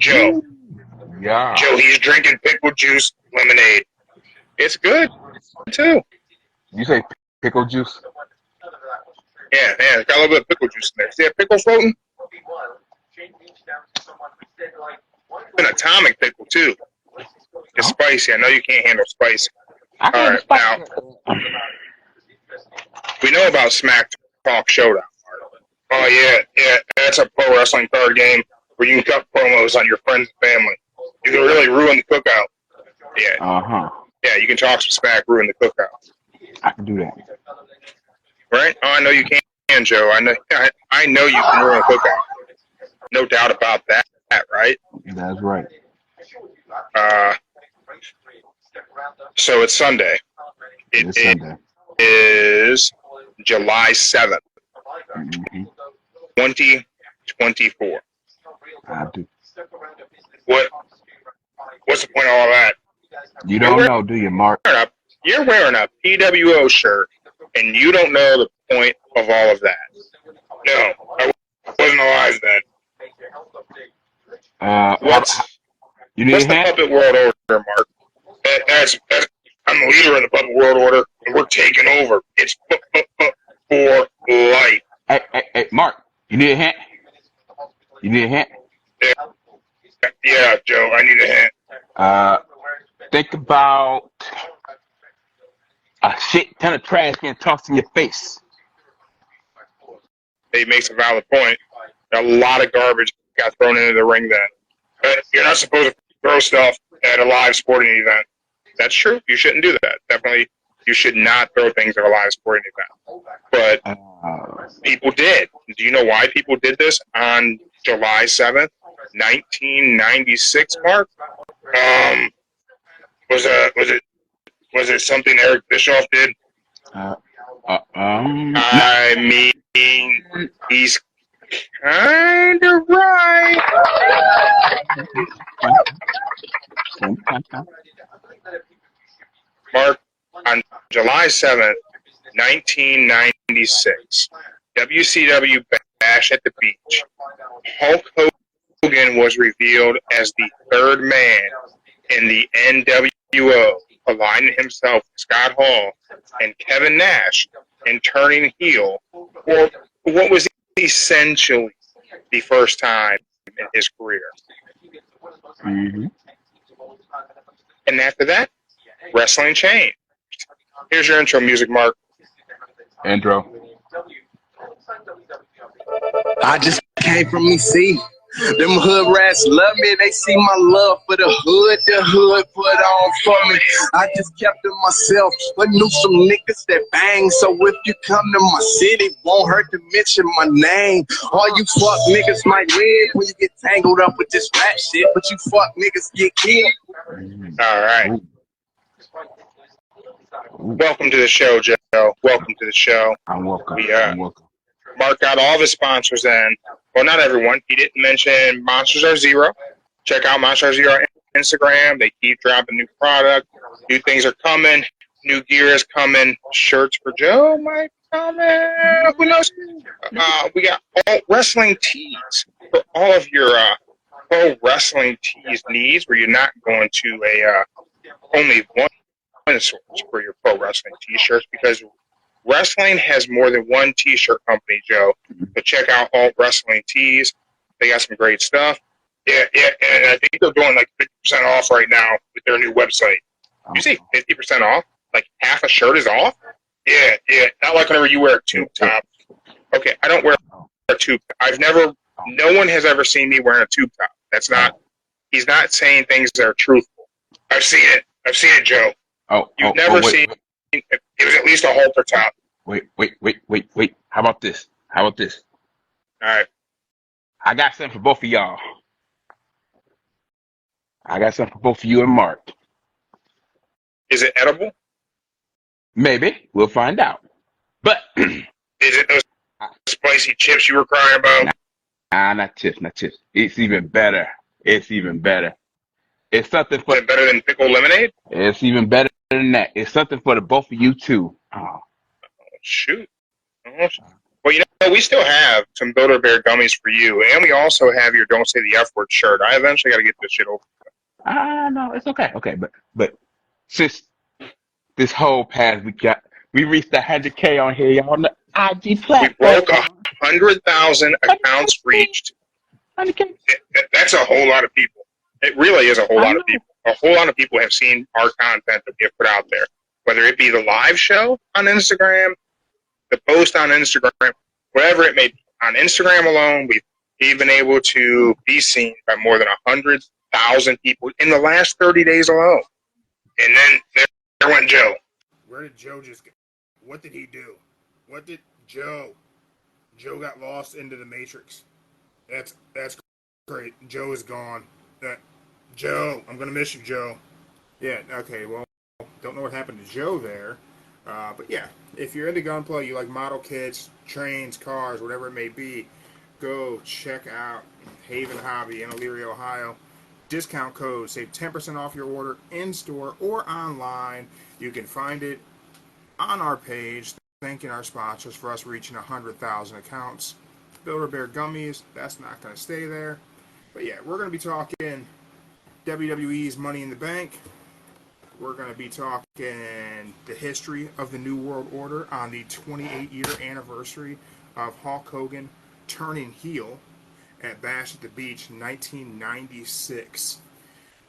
Joe. Yeah. Joe, he's drinking pickle juice lemonade. It's good, too. You say pickle juice? Yeah, it's got a little bit of pickle juice in there. See that pickle floating? It's an atomic pickle, too. It's spicy. I know you can't handle spicy. All right, now, we know about Smack Talk Showdown. Oh, yeah, that's a pro wrestling card game where you can cut promos on your friends and family. You can really ruin the cookout. Yeah. Uh-huh. Yeah, you can talk some smack, ruin the cookout. I can do that. Right? Oh, I know you can, Joe. I know you can ruin a cookout. No doubt about that, right? That's right. So it's Sunday. It's Sunday. Is July 7th, 2024. I do. What's the point of all that? You don't know, do you, Mark? You're wearing a PWO shirt, and you don't know the point of all of that. No, I wasn't alive then. What's the puppet world order, Mark? I'm the leader of the puppet world order, and we're taking over. It's for life. Hey, Mark, you need a hint? You need a hint? Yeah, Joe, I need a hint. Think about a shit ton of trash getting tossed in your face. He makes a valid point. A lot of garbage got thrown into the ring then. But you're not supposed to throw stuff at a live sporting event. That's true. You shouldn't do that. Definitely, you should not throw things at a live sporting event. But people did. Do you know why people did this on July 7th, 1996, Mark? Was it something Eric Bischoff did? I mean, he's kind of right. Mark, on July 7th, 1996, WCW Bash at the Beach, Hulk Hogan was revealed as the third man in the nWo, aligning himself with Scott Hall and Kevin Nash and turning heel for what was essentially the first time in his career. Mm-hmm. And after that, wrestling changed. Here's your intro music, Mark. Intro. I just came from EC. Them hood rats love me. They see my love for the hood put on for me. I just kept to myself, but knew some niggas that bang. So if you come to my city, won't hurt to mention my name. All you fuck niggas might win when you get tangled up with this rap shit, but you fuck niggas get killed. All right. Welcome to the show, Joe. Welcome to the show. I'm welcome. I'm welcome. Mark got all the sponsors in. Well, not everyone. He didn't mention Monsters Are Zero. Check out Monsters Are Zero on Instagram. They keep dropping new product. New things are coming. New gear is coming. Shirts for Joe might come in. Who knows? We got all wrestling tees for all of your pro wrestling tees needs, where you're not going to only one source for your pro wrestling t-shirts, because wrestling has more than one t-shirt company, Joe. So check out Alt Wrestling Tees. They got some great stuff. Yeah, and I think they're doing like 50% off right now with their new website. You see 50% off? Like half a shirt is off? Yeah. Not like whenever you wear a tube top. Okay, I don't wear a tube top. No one has ever seen me wearing a tube top. He's not saying things that are truthful. I've seen it, Joe. You've never seen it. It was at least a halter top. Wait. How about this? All right. I got something for both of y'all. I got something for both of you and Mark. Is it edible? Maybe. We'll find out. But is it those spicy chips you were crying about? Nah, not chips. It's even better. It's something for... Is it better than pickle lemonade? It's even better than that. It's something for the both of you too. Oh, shoot. Well, you we still have some Builder Bear gummies for you, and we also have your Don't Say the F Word shirt. I eventually got to get this shit over. No, it's okay. Okay, but since this whole past we reached the 100K on here, y'all on the IG We platform. broke 100,000 accounts reached. 100K. That's a whole lot of people. It really is a whole lot of people. A whole lot of people have seen our content that we have put out there, whether it be the live show on Instagram, the post on Instagram, whatever it may be. On Instagram alone, we've been able to be seen by more than 100,000 people in the last 30 days alone. And then there went Joe. Where did Joe just go? What did he do? What did Joe? Joe got lost into the Matrix. That's great. Joe is gone. Joe, I'm gonna miss you, Joe. Yeah. Okay. Well, don't know what happened to Joe there, but yeah, if you're into gunplay, you like model kits, trains, cars, whatever it may be, go check out Haven Hobby in Elyria, Ohio. Discount code, save 10% off your order in store or online. You can find it on our page. Thanking our sponsors for us reaching 100,000 accounts. Builder Bear gummies, that's not going to stay there. But yeah, we're going to be talking WWE's Money in the Bank. We're going to be talking the history of the New World Order on the 28-year anniversary of Hulk Hogan turning heel at Bash at the Beach 1996.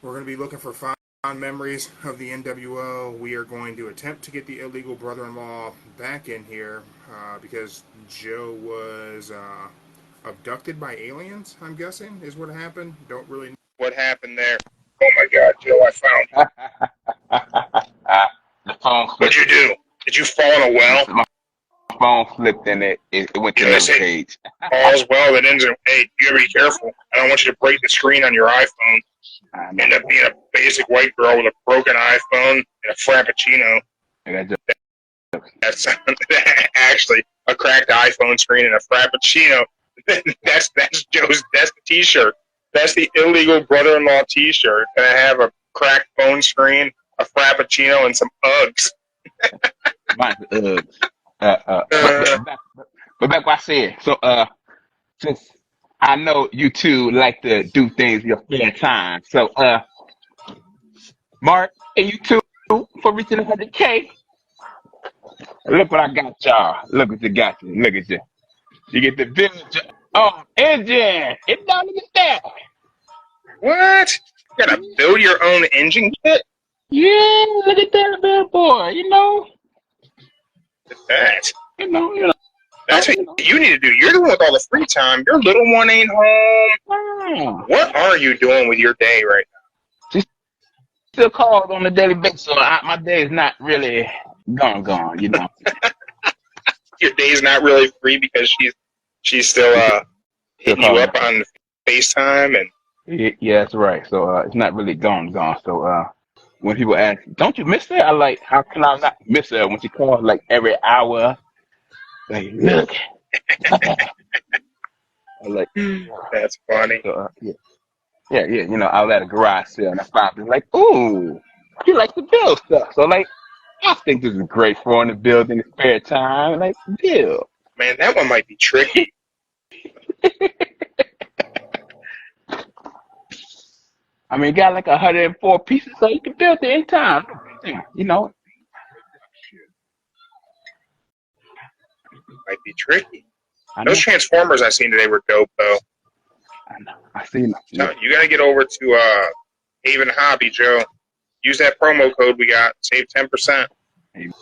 We're going to be looking for fond memories of the nWo. We are going to attempt to get the illegal brother-in-law back in here because Joe was abducted by aliens, I'm guessing, is what happened. Don't really know what happened there. Oh my God, Joe, I found The phone What'd flipped. you do? Did you fall in a well? My phone flipped and it went to Yeah, another page. All's well that ends in, hey, you gotta be careful. I don't want you to break the screen on your iPhone. End up being a basic white girl with a broken iPhone and a Frappuccino. That's actually a cracked iPhone screen and a Frappuccino. that's Joe's. That's the T-shirt. That's the illegal brother-in-law T-shirt. And I have a cracked phone screen, a Frappuccino, and some Uggs. Mine's Uggs. But back what I said. So since I know you two like to do things in your spare time, so Mark and you two for reaching 100K. Look what I got y'all. Look what you got you. Look at you. You get the village. Oh, engine. It's down. Look at that. What? You gotta build your own engine kit? Yeah, look at that little boy. You know. That. You know. That's what you need to do. You're the one with all the free time. Your little one ain't home. Wow. What are you doing with your day right now? She still calls on a daily basis, so my day is not really gone, you know. Your day's not really free because she's still hitting you up on FaceTime and yeah, that's right. So it's not really gone. So when people ask, "Don't you miss her?" I like, how can I not miss her when she calls like every hour? Like, look. I like, that's funny. So, yeah. You know, I was at a garage sale and I found it like, ooh, you like to build stuff. So like, I think this is great for him to build in his spare time. Like, build. Man, that one might be tricky. I mean, got like 104 pieces, so you can build it anytime. You know. Might be tricky. Those Transformers I seen today were dope, though. I know. I seen them. No, you got to get over to Haven Hobby, Joe. Use that promo code we got. Save 10%. Haven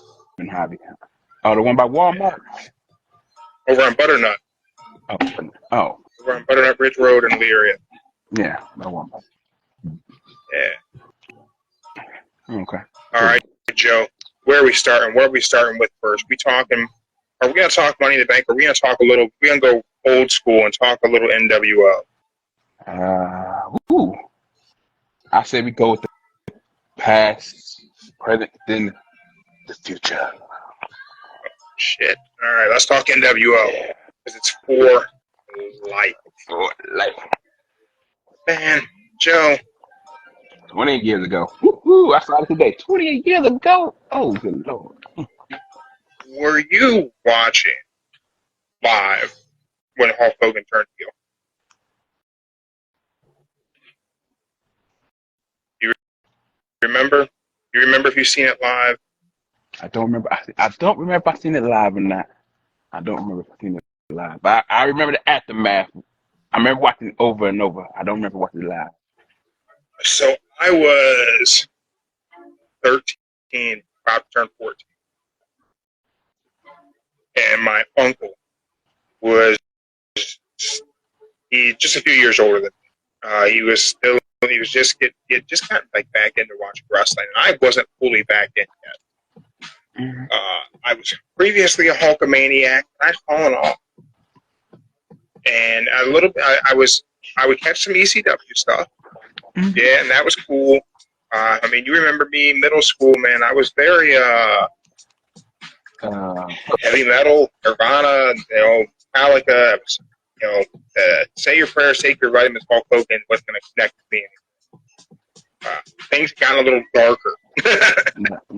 Hobby. Oh, the one by Walmart? Over on Butternut. Oh. Over on Butternut Ridge Road in Elyria. Yeah, by Walmart. Yeah. Okay. All right, Joe. Where are we starting? What are we starting with first? Are we going to talk Money in the Bank, or are we going to talk we're going to go old school and talk a little nWo? I say we go with the past, present, then the future. Shit. All right, let's talk nWo. Because it's for life. For life. Man, Joe. 28 years ago. Woo-hoo, I saw it today. 28 years ago. Oh, good Lord. Were you watching live when Hulk Hogan turned heel. You remember? You remember if you've seen it live? I don't remember. I don't remember if I seen it live or not. I don't remember if I seen it live. But I remember the aftermath. I remember watching it over and over. I don't remember watching it live. So I was 13, about to turn 14. And my uncle was just a few years older than me. He was just just kind of like back into watching wrestling, and I wasn't fully back in yet. Mm-hmm. I was previously a Hulkamaniac, and I'd fallen off. And a little bit, I would catch some ECW stuff. Mm-hmm. Yeah, and that was cool. I mean, you remember me, middle school, man. I was very heavy metal, Nirvana, Metallica. I was, Say Your Prayers, Take Your Vitamins, Hulk Hogan wasn't going to connect with me anymore. Things got a little darker.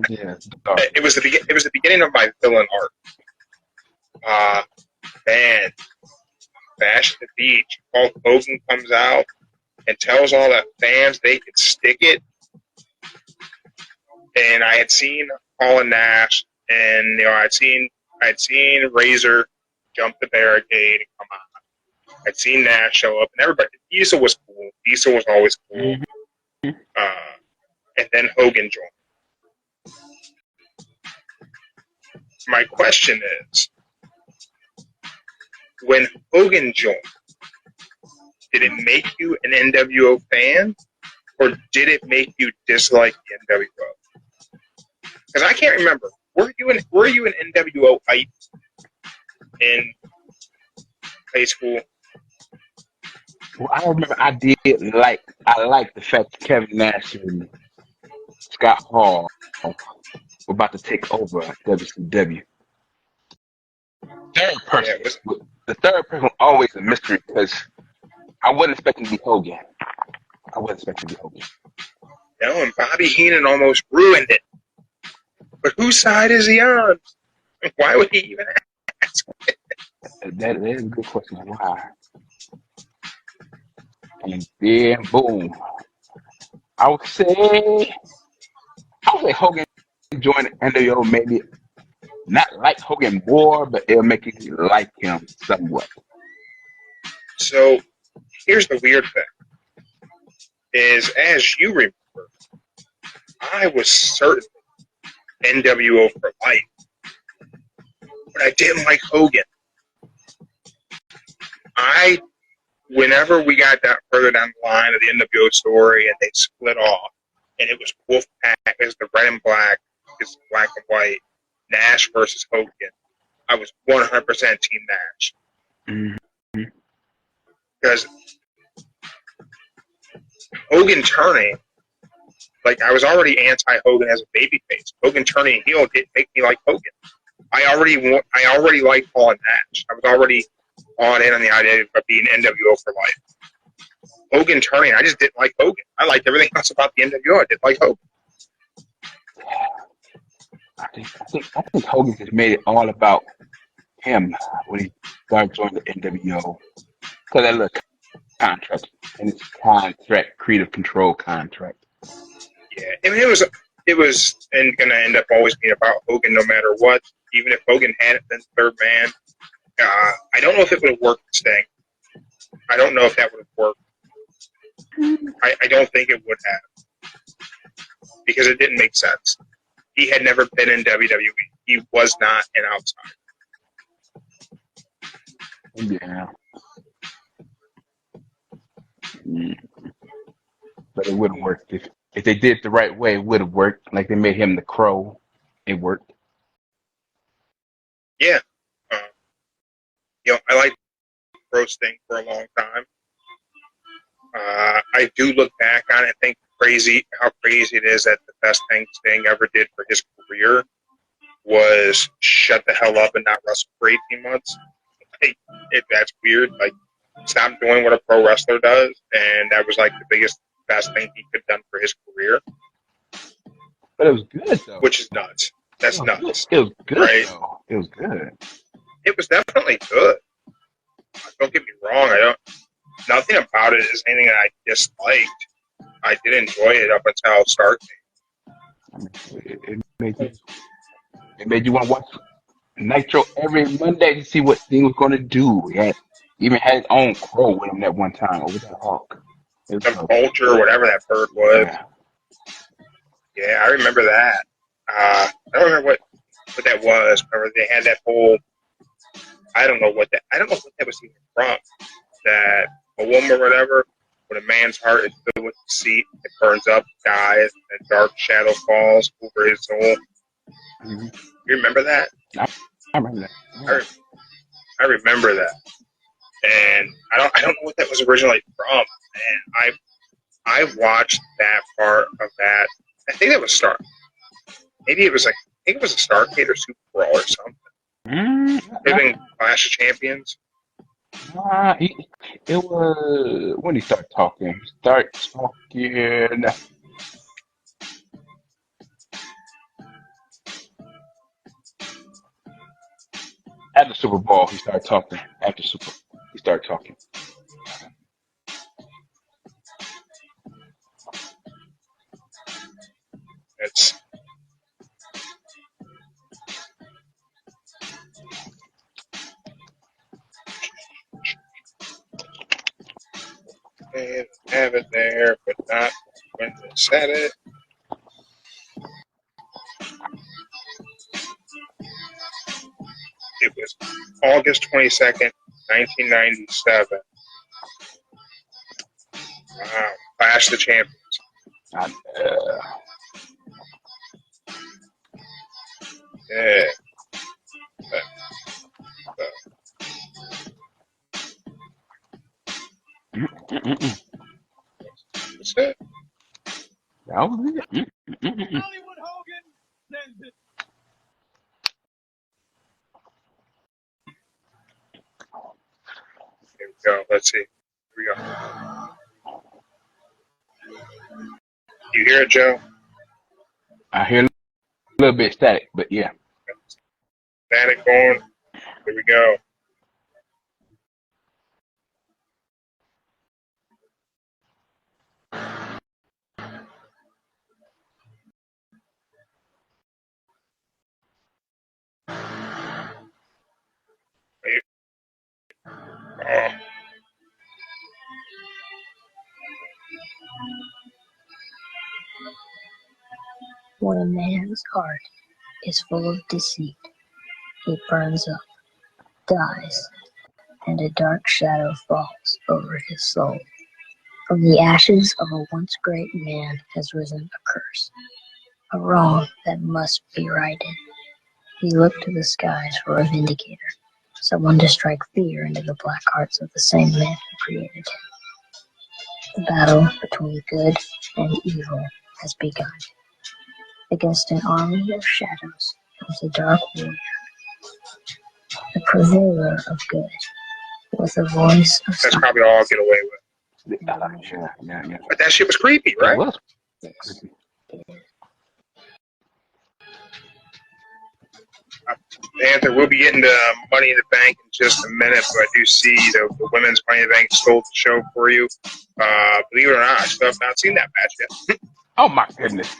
Yeah, It was the beginning of my villain arc. Man, Bash at the Beach. Hulk Hogan comes out and tells all the fans they could stick it. And I had seen Paul and Nash, and I'd seen Razor jump the barricade and come on. I'd seen Nash show up, and everybody. Diesel was cool. Diesel was always cool. And then Hogan joined. My question is, when Hogan joined, did it make you an NWO fan, or did it make you dislike the NWO? Because I can't remember. Were you an NWO hype in high school? Well, I remember I liked the fact that Kevin Nash and Scott Hall were about to take over WCW. The third person was always a mystery because I wasn't expecting to be Hogan. And Bobby Heenan almost ruined it. But whose side is he on? Why would he even ask? That is a good question. Why? And then boom. I would say Hogan joined NWO, maybe not like Hogan more, but it'll make you like him somewhat. So here's the weird thing. Is, as you remember, I was certain NWO for life. But I didn't like Hogan. Whenever we got that further down the line of the NWO story and they split off, and it was Wolfpack, it was the red and black, it's black and white, Nash versus Hogan, I was 100% Team Nash. Mm-hmm. Because Hogan turning, like, I was already anti-Hogan as a babyface. Hogan turning heel didn't make me like Hogan. I already liked Paul and Nash. I was already on in on the idea of being NWO for life. Hogan turning, I just didn't like Hogan. I liked everything else about the NWO. I didn't like Hogan. I think Hogan just made it all about him when he started joining the NWO. Because that little contract, and it's contract, creative control contract. Yeah, I mean, it was going to end up always being about Hogan no matter what. Even if Hogan hadn't been third man, I don't know if it would have worked with Sting. I don't know if that would have worked. I don't think it would have. Because it didn't make sense. He had never been in WWE. He was not an outsider. Yeah. But it would have worked. If they did it the right way, it would have worked. Like they made him the Crow. It worked. Yeah. I liked Crow Sting for a long time. I do look back on it and think how crazy it is that the best thing Sting ever did for his career was shut the hell up and not wrestle for 18 months. That's weird. Like, stop doing what a pro wrestler does, and that was like the best thing he could have done for his career. But it was good though. Which is nuts. That's nuts. It was good right? though. It was good. it was definitely good. Don't get me wrong. Nothing about it is anything that I disliked. I did enjoy it up until Starcade. I mean, it made you want to watch Nitro every Monday to see what thing was going to do. Even had his own crow with him that one time over that Hulk. Some vulture or whatever that bird was. Yeah, I remember that. I don't remember what that was. Remember they had that whole. I don't know what that was even from. That a woman or whatever, when a man's heart is filled with deceit, it burns up, dies, and dark shadow falls over his soul. Mm-hmm. You remember that? I remember that. Yeah. I remember that, and I don't know what that was originally from. And I watched that part of that. I think it was Star. Maybe it was I think it was a Starcade or Super Brawl or something. Maybe Clash of Champions. It was when he started talking. After Super Bowl, he started talking. He started talking. It's they have it there, but not when they said it. It was August 22nd, 1997. Wow. Clash of the Champions. Yeah. What's that? That was it. Hollywood Hogan sends it. Here we go. Let's see. Here we go. You hear it, Joe? I hear a little bit static, but yeah. Static going. Here we go. Oh. When a man's heart is full of deceit, he burns up, dies, and a dark shadow falls over his soul. From the ashes of a once great man has risen a curse, a wrong that must be righted. He looked to the skies for a vindicator, someone to strike fear into the black hearts of the same man who created him. The battle between good and evil has begun. Against an army of shadows comes a dark warrior, the purveyor of good, with a voice of That's probably all I'll get away with. Yeah. But that shit was creepy, right? It was. Panther, we'll be getting to Money in the Bank in just a minute, but I do see the women's Money in the Bank stole the show for you. Believe it or not, I still have not seen that match yet. Oh my goodness!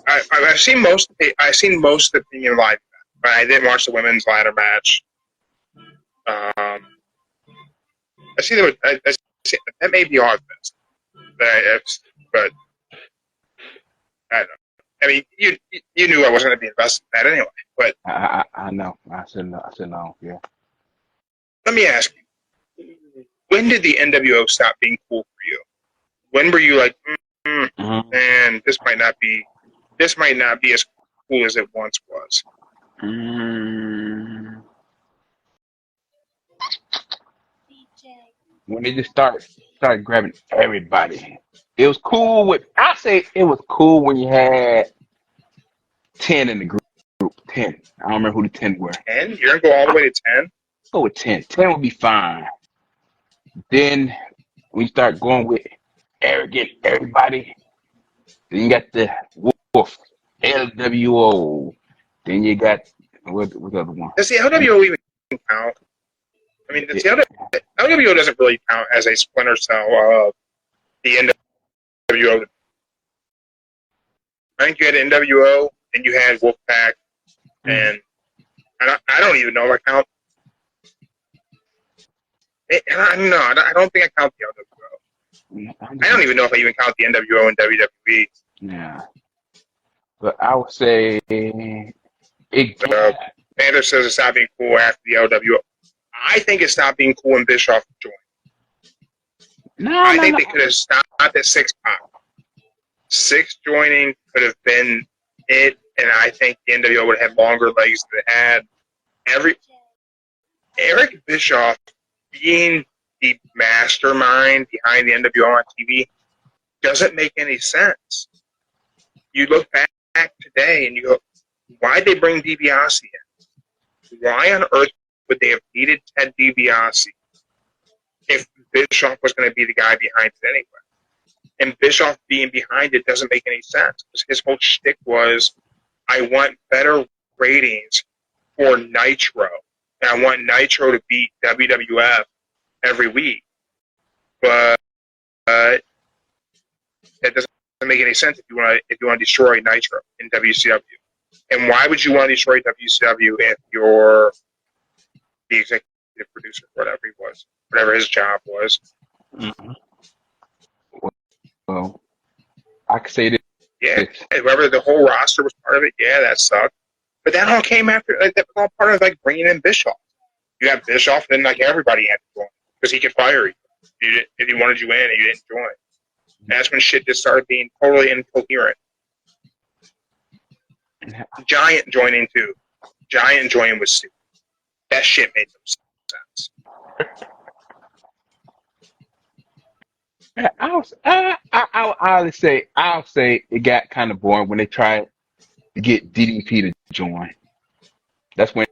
I've seen most. I've seen most of the live, but I didn't watch the women's ladder match. I see that. I see, that may be August, but I don't know. I mean, you knew I wasn't going to be invested in that anyway. But I know. I said no. Yeah. Let me ask you: when did the nWo stop being cool for you? When were you like, man, this might not be as cool as it once was? When they just started grabbing everybody. It was cool it was cool when you had 10 in the group. 10. I don't remember who the 10 were. 10? You're gonna go all the way to 10? Go with 10. 10 would be fine. Then we start going with arrogant everybody. Then you got the Wolf, LWO. Then you got what other one? Does the LWO even count. I mean, the LWO doesn't really count as a splinter cell of the NWO. I think you had NWO, and you had Wolfpack, and I don't even know if I count. I don't think I count the LWO. I don't even know if I even count the NWO and WWE. Yeah. But I would say Panther says it stopped being cool after the LWO. I think it stopped being cool when Bischoff joined. I think they could have stopped at 6 Pac. 6 joining could have been it, and I think the NWO would have had longer legs than it had. Eric Bischoff being the mastermind behind the NWO on TV doesn't make any sense. You look back today and you go, why'd they bring DiBiase in? Why on earth would they have needed Ted DiBiase if Bischoff was going to be the guy behind it anyway? And Bischoff being behind it doesn't make any sense. His whole shtick was, I want better ratings for Nitro. And I want Nitro to beat WWF every week. But that doesn't make any sense if you want to destroy Nitro in WCW. And why would you want to destroy WCW if you're the executive producer, whatever he was, whatever his job was? Mm-hmm. Well, I could say that. Yeah, whoever the whole roster was part of it, yeah, that sucked. But that all came after, that was all part of bringing in Bischoff. You have Bischoff, then everybody had to join because he could fire you if he wanted you in and you didn't join. And that's when shit just started being totally incoherent. Giant joining too. Giant joining was stupid. That shit made no sense. I'll say it got kind of boring when they tried to get DDP to join. That's when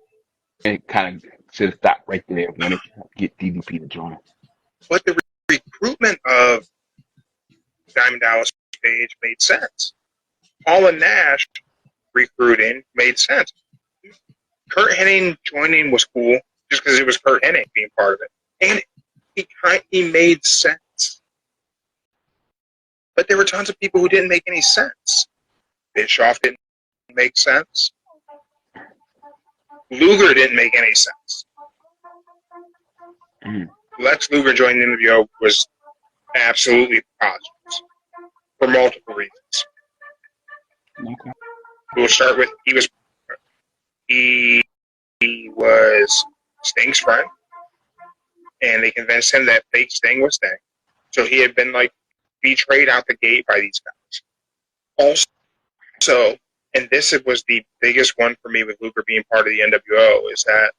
it kind of should have stopped right there when they get DDP to join. But the recruitment of Diamond Dallas Page made sense. Paul and Nash recruiting made sense. Kurt Hennig joining was cool just because it was Kurt Hennig being part of it. And he made sense. But there were tons of people who didn't make any sense. Bischoff didn't make sense. Luger didn't make any sense. Lex Luger joining the NWO was absolutely preposterous for multiple reasons. Okay. We'll start with he was Sting's friend, and they convinced him that fake Sting was Sting. So he had been betrayed out the gate by these guys. Also, and this was the biggest one for me with Luger being part of the NWO, is that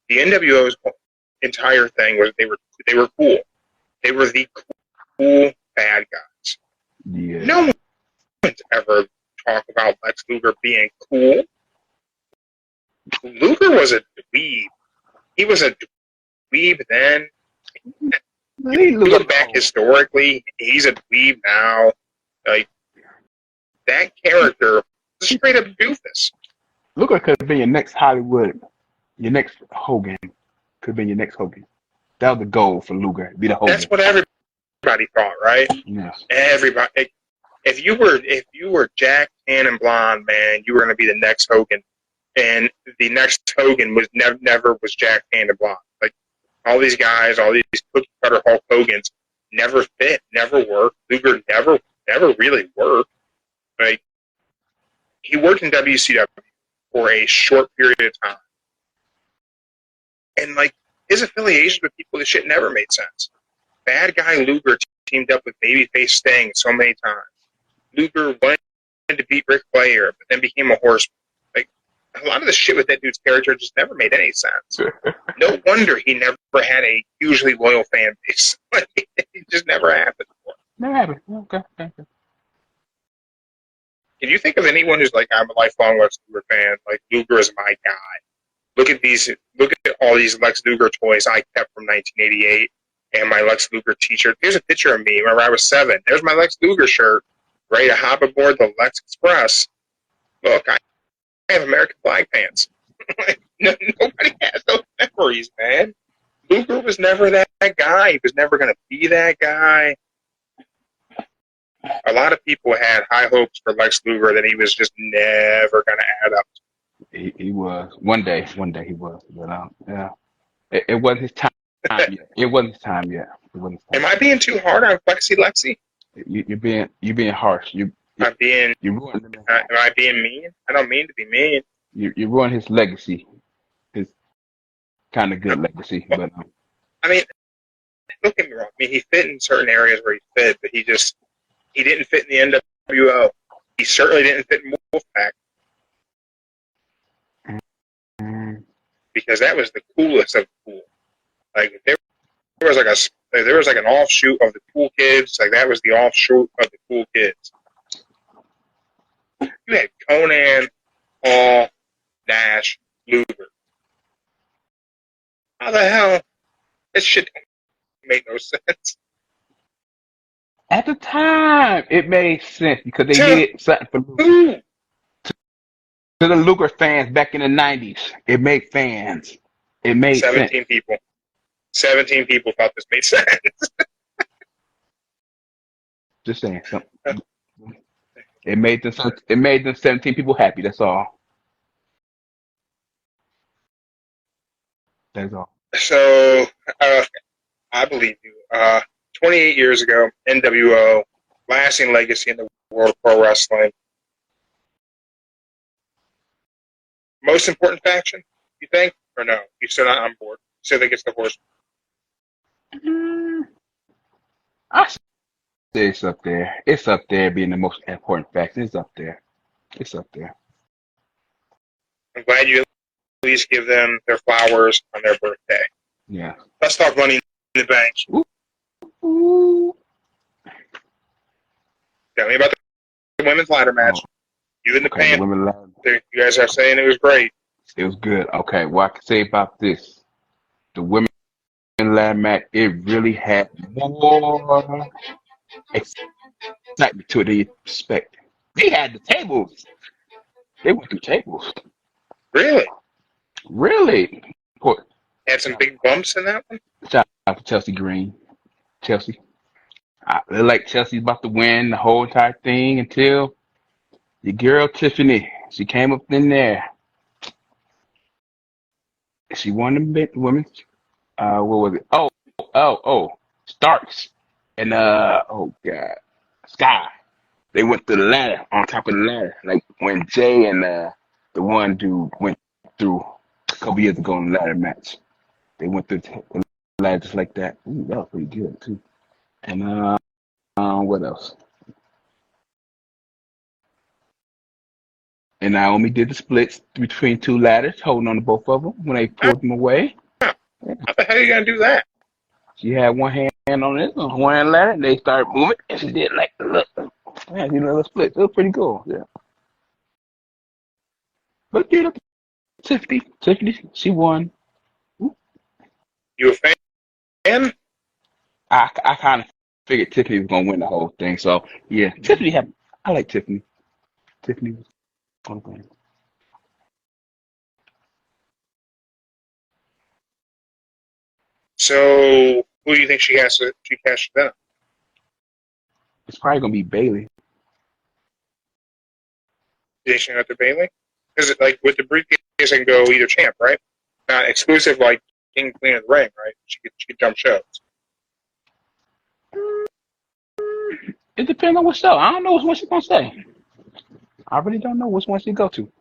the NWO's entire thing was they were cool. They were the cool bad guys. Yeah. No one's ever talked about Lex Luger being cool. Luger was a dweeb. He was a dweeb then. You look back historically, he's a dweeb now. That character was a straight up doofus. Luger could have been your next Hollywood, your next Hogan. Could have been your next Hogan. That was the goal for Luger, be the Hogan. That's what everybody thought, right? Yes. Everybody. If you were Jack, tan, and blonde, man, you were going to be the next Hogan. And the next Hogan was never was Jack, tan, and blonde. All these guys, all these cookie cutter Hulk Hogans, never fit, never worked. Luger never really worked. He worked in WCW for a short period of time, and his affiliations with people, this shit never made sense. Bad guy Luger teamed up with babyface Sting so many times. Luger wanted to beat Ric Flair, but then became a horseman. A lot of the shit with that dude's character just never made any sense. No wonder he never had a hugely loyal fan base. It just never happened before. Never happened. Okay. Can you think of anyone who's I'm a lifelong Lex Luger fan? Luger is my guy. Look at all these Lex Luger toys I kept from 1988 and my Lex Luger t-shirt. Here's a picture of me whenever I was 7. There's my Lex Luger shirt, ready to hop aboard the Lex Express. Look, I have American flag pants. Nobody has those memories, man. Luger was never that guy. He was never going to be that guy. A lot of people had high hopes for Lex Luger that he was just never going to add up. He was one day he was, but yeah, it wasn't his time yet. It wasn't his time yet. It wasn't his Am time. I being too hard on Lexi? You're being harsh. You ruined him. Am I being mean? I don't mean to be mean. You ruined his legacy. His kind of good legacy, but I mean, don't get me wrong. I mean, he fit in certain areas where he fit, but he didn't fit in the NWO. He certainly didn't fit in Wolfpack because that was the coolest of the cool. Like if there was like an offshoot of the cool kids. Like that was the offshoot of the cool kids. You had Conan, Paul, Nash, Luger. How the hell? This shit made no sense. at the time it made sense because they needed something for Luger. Ooh, To the Luger fans back in the '90s, it made fans. It made 17 sense. people. 17 people thought this made sense. Just saying something. It made them 17 people happy. That's all. That's all. So, I believe you. 28 years ago, NWO, lasting legacy in the world of pro wrestling. Most important faction, you think? Or no? You still not on board? You still think it's the Horsemen? I say it's up there. It's up there being the most important faction. It's up there. It's up there. I'm glad you at least give them their flowers on their birthday. Yeah. Let's talk Money in the Bank. Ooh. Tell me about the women's ladder match. You and the Okay, the Pan. women ladder. You guys are saying it was great. It was good. Okay, what I can say about this, the women ladder match, it really had more excitement to it than you expect. They had the tables. They went through tables. Really? Really? Poor- Had some big bumps in that one? Shout out to Chelsea Green. Chelsea. I look like Chelsea's about to win the whole entire thing until your girl Tiffany. She came up in there. She won the women. What was it? Oh. Starks. And oh god. Sky. They went through the ladder, on top of the ladder. Like when Jay and the one dude went through a couple years ago in the ladder match. They went through the ladder just like that. Ooh, that was pretty good too. And what else? And Naomi did the splits between two ladders, holding on to both of them when they pulled them away. How the hell are you going to do that? She had one hand on this, one hand ladder, and they started moving, and she did like look, yeah, she little split. It was pretty cool, yeah. But you know, Tiffany, she won. You a fan? I kind of figured Tiffany was gonna win the whole thing, so yeah, I like Tiffany. Tiffany was gonna win. So, who do you think she cashed down? It's probably gonna be Bailey. You think she got to Bailey? Because like with the briefcase, it can go either champ, right? Not exclusive like King Queen of the Ring, right? She could jump shows. It depends on what show. I don't know which one she's gonna say. I really don't know which one she go to.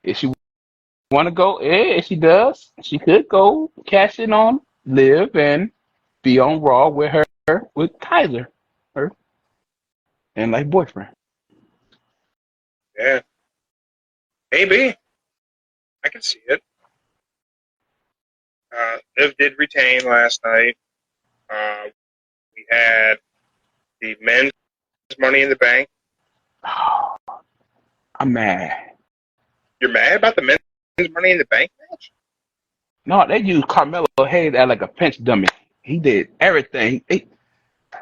If she want to go, if she does, she could go cash in on Liv and be on Raw with Kaiser, her, and like boyfriend. Yeah. Maybe. I can see it. Liv did retain last night. We had the men's Money in the Bank. I'm mad. You're mad about the men's Money in the Bank match? No, they used Carmelo Hayes as like a pinch dummy. He did everything. They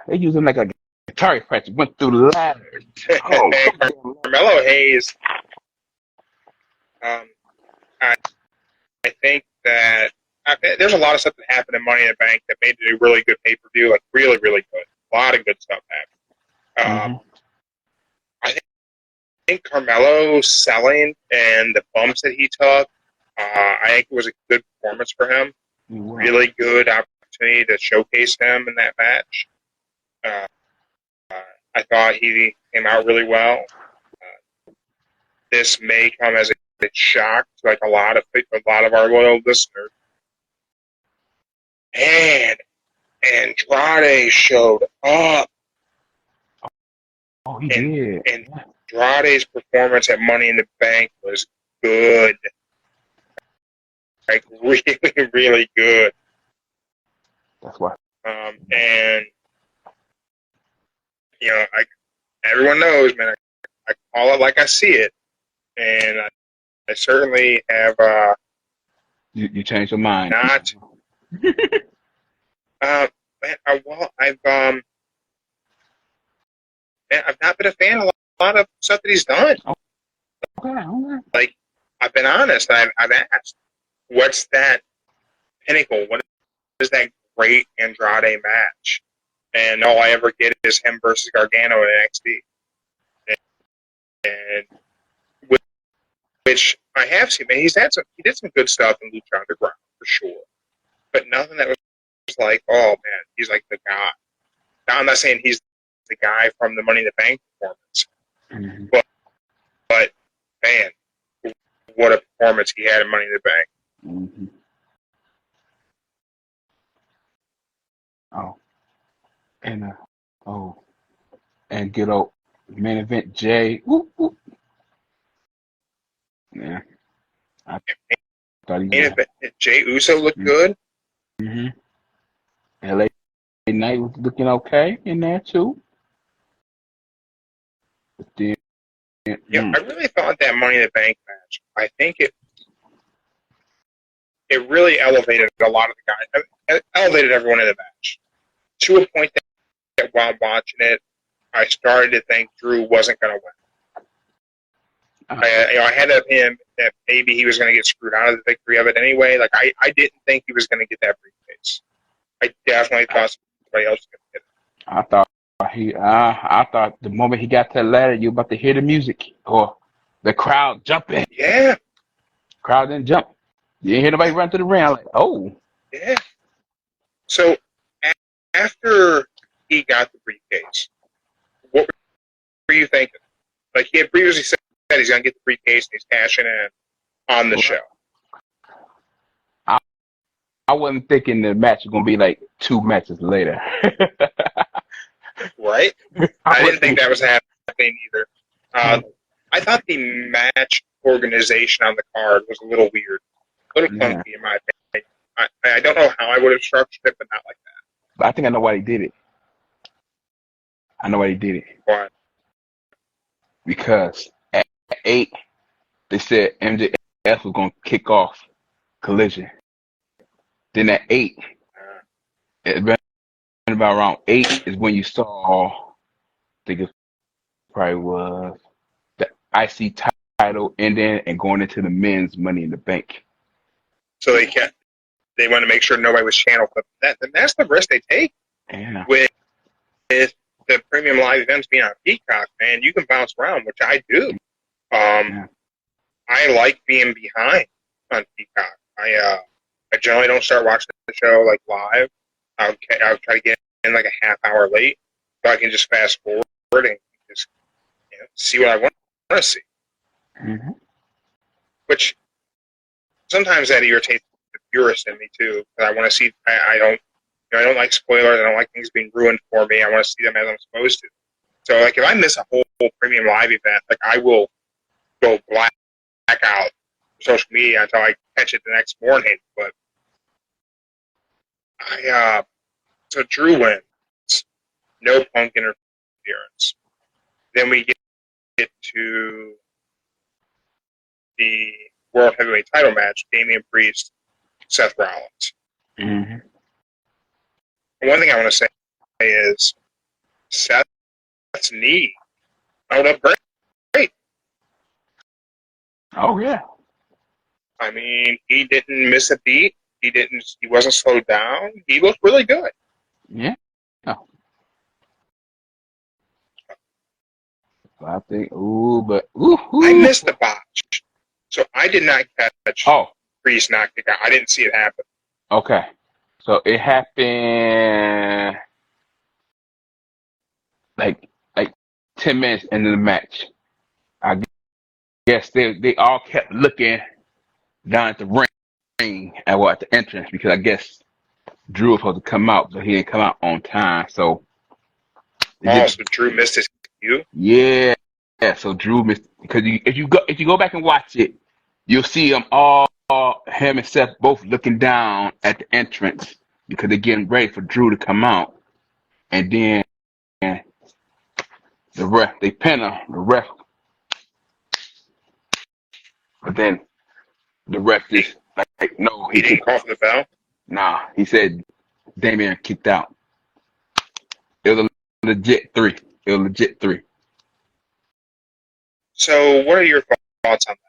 used him like a guitar practice. Went through the ladder. Oh, Carmelo Hayes. I I think that there's a lot of stuff that happened in Money in the Bank that made it a really good pay-per-view, like really, really good. A lot of good stuff happened. I think Carmelo selling and the bumps that he took, I think it was a good performance for him. Really good opportunity to showcase him in that match. I thought he came out really well. This may come as a shock to like a lot of our loyal listeners. And Andrade showed up. Oh, he did. And Andrade's performance at Money in the Bank was good. Like, really, really good. That's why. And, you know, everyone knows, man, I call it like I see it. And I certainly have... You changed your mind. Not... I've not been a fan of a lot of stuff that he's done. Okay. Like, I've been honest. I've asked, what's that pinnacle? What is that great Andrade match? And all I ever get is him versus Gargano in NXT. And which I have seen. Man, he did some good stuff in Lucha Underground for sure, but nothing that was like, oh man, he's like the guy. Now I'm not saying he's the guy from the Money in the Bank performance, but man, what a performance he had in Money in the Bank. And good old main event Jay. Yeah, I thought Jay Uso looked good. LA Knight was looking okay in there too. But then, I really thought that Money in the Bank match, I think it really elevated a lot of the guys. It elevated everyone in the match to a point that while watching it, I started to think Drew wasn't going to win. I had an opinion that maybe he was going to get screwed out of the victory of it anyway. Like I didn't think he was going to get that briefcase. I definitely thought somebody else was going to get it. I thought the moment he got to the ladder, you were about to hear the music or the crowd jumping. Yeah. Crowd didn't jump. You didn't hear nobody run to the ring. Like, oh. Yeah. So after he got the briefcase, what were you thinking? Like he had previously said he's going to get the briefcase and he's cashing in on the show. I wasn't thinking the match was going to be like 2 matches later. Right? I didn't think that was happening either. I thought the match organization on the card was a little weird. A little funky in my opinion. I don't know how I would have structured it, but not like that. But I think I know why he did it. Why? Because at 8, they said MJF was going to kick off Collision. Then at 8, about around 8 is when you saw, I think it probably was the IC title ending and going into the men's Money in the Bank. So they want to make sure nobody was channel flipping. That's the risk they take with the premium live events being on Peacock, man. You can bounce around, which I do. I like being behind on Peacock. I generally don't start watching the show like live. I'll try to get in like a half hour late, so I can just fast forward and just see what I want to see. Which sometimes that irritates the purist in me too, because I want to see. I don't like spoilers. I don't like things being ruined for me. I want to see them as I'm supposed to. So like if I miss a whole premium live event, like I will go black out social media until I catch it the next morning. But so Drew wins, no Punk interference. Then we get to the World Heavyweight Title match: Damian Priest, Seth Rollins. One thing I want to say is Seth's knee held up great. Oh yeah. I mean, he didn't miss a beat. He wasn't slowed down. He looked really good. Yeah. Oh. So I think, I missed the botch. So I did not catch Oh, Priest knocked it out. I didn't see it happen. okay. So it happened like 10 minutes into the match. I guess they all kept looking down at the ring at the entrance because I guess Drew was supposed to come out, but he didn't come out on time. So So Drew missed his cue. yeah. So Drew missed because if you go back and watch it, you'll see them him and Seth both looking down at the entrance because they're getting ready for Drew to come out, and then the ref they pin him. The ref, but then the ref just like no, He didn't call for the bell. Nah, he said Damian kicked out. It was a legit 3. It was a legit 3. So what are your thoughts on that?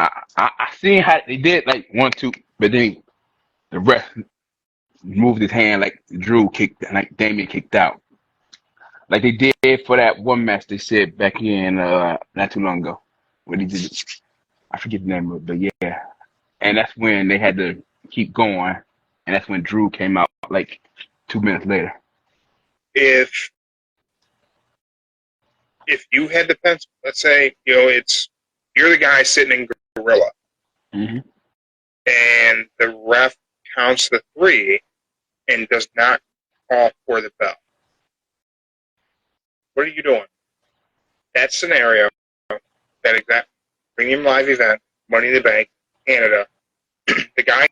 I seen how they did like 1, 2, but then the ref moved his hand like Drew kicked, like Damian kicked out, like they did for that one match they said back in not too long ago when he did it. I forget the name of it, but yeah, and that's when they had to keep going, and that's when Drew came out like 2 minutes later. If you had the pencil, let's say you're the guy sitting in Gorilla, Mm-hmm. and the ref counts the 3 and does not call for the bell. What are you doing? That scenario, that exact premium live event, Money in the Bank, Canada, the guy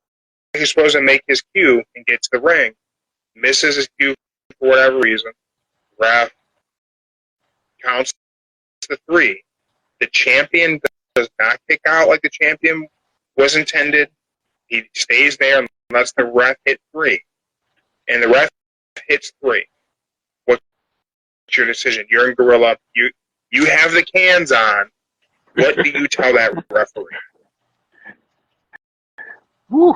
who's supposed to make his cue and get to the ring misses his cue for whatever reason. Ref counts the 3. The champion does not kick out like the champion was intended. He stays there unless the ref hit 3. And the ref hits 3. What's your decision? You're in Gorilla. You have the cans on. What do you tell that referee? Woo.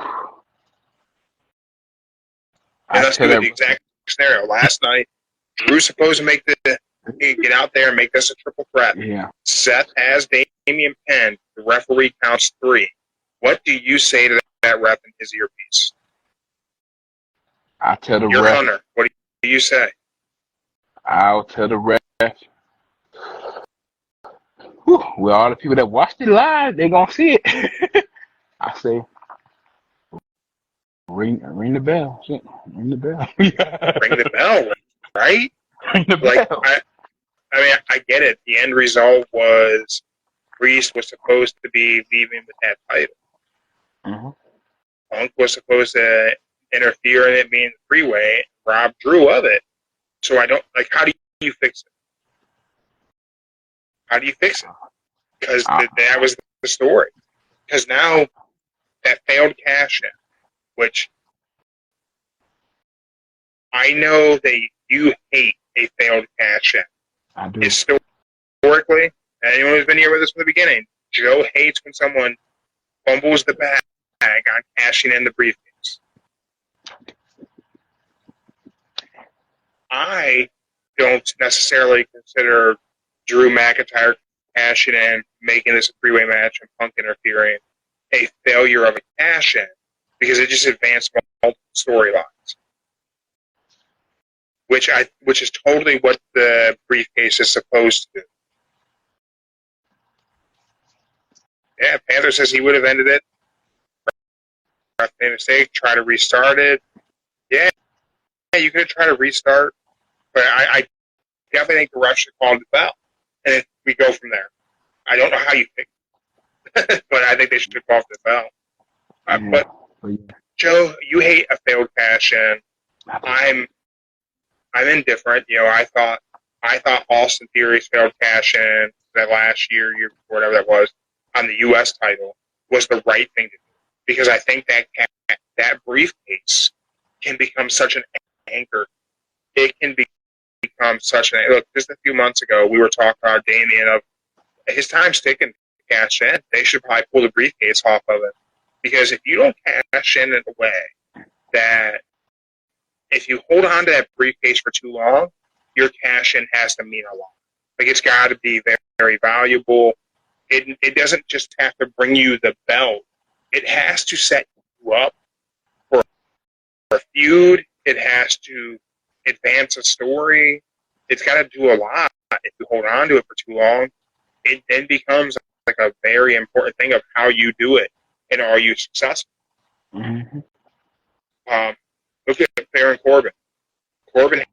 And let's do the exact scenario. Last night, Drew's supposed to get out there and make this a triple threat. Yeah. Seth has Damian pinned. The referee counts 3. What do you say to that ref in his earpiece? I tell the You're ref. Hunter. What do you say? I'll tell the ref. Whew, well, all the people that watched it live, they gonna see it. I say, ring the bell. Shit, ring the bell. Ring the bell, right? Ring the Like, bell. I mean, I get it. The end result was Priest was supposed to be leaving with that title. Mm-hmm. Punk was supposed to interfere in it being the freeway, rob Drew of it. So I don't, like, how do you fix it? How do you fix it? Because that was the story. Because now that failed cash in, which I know that you hate a failed cash in. I do. Historically, anyone who's been here with us from the beginning, Joe hates when someone fumbles the bag on cashing in the briefcase. I don't necessarily consider Drew McIntyre cashing in, making this a three-way match, and Punk interfering a failure of a cash-in because it just advanced multiple storylines, which is totally what the briefcase is supposed to do. Yeah, Panther says he would have ended it. Made a mistake, try to restart it. Yeah, you could try to restart, but I definitely think the ref should call the bell, and then we go from there. I don't know how you think, but I think they should call for the bell. But Joe, you hate a failed cash in. I'm indifferent. You know, I thought Austin Theory's failed cash in that last year before, whatever that was, on the U.S. title was the right thing to do because I think that briefcase can become such an anchor. It can become such an look. Just a few months ago, we were talking about Damien of his time's ticking to cash in. They should probably pull the briefcase off of it. Because if you don't cash in a way that if you hold on to that briefcase for too long, your cash in has to mean a lot. Like, it's got to be very, very valuable. It doesn't just have to bring you the belt. It has to set you up for a feud. It has to advance a story. It's got to do a lot. If you hold on to it for too long, it then becomes like a very important thing of how you do it and are you successful. Mm-hmm. Look at Baron Corbin. Corbin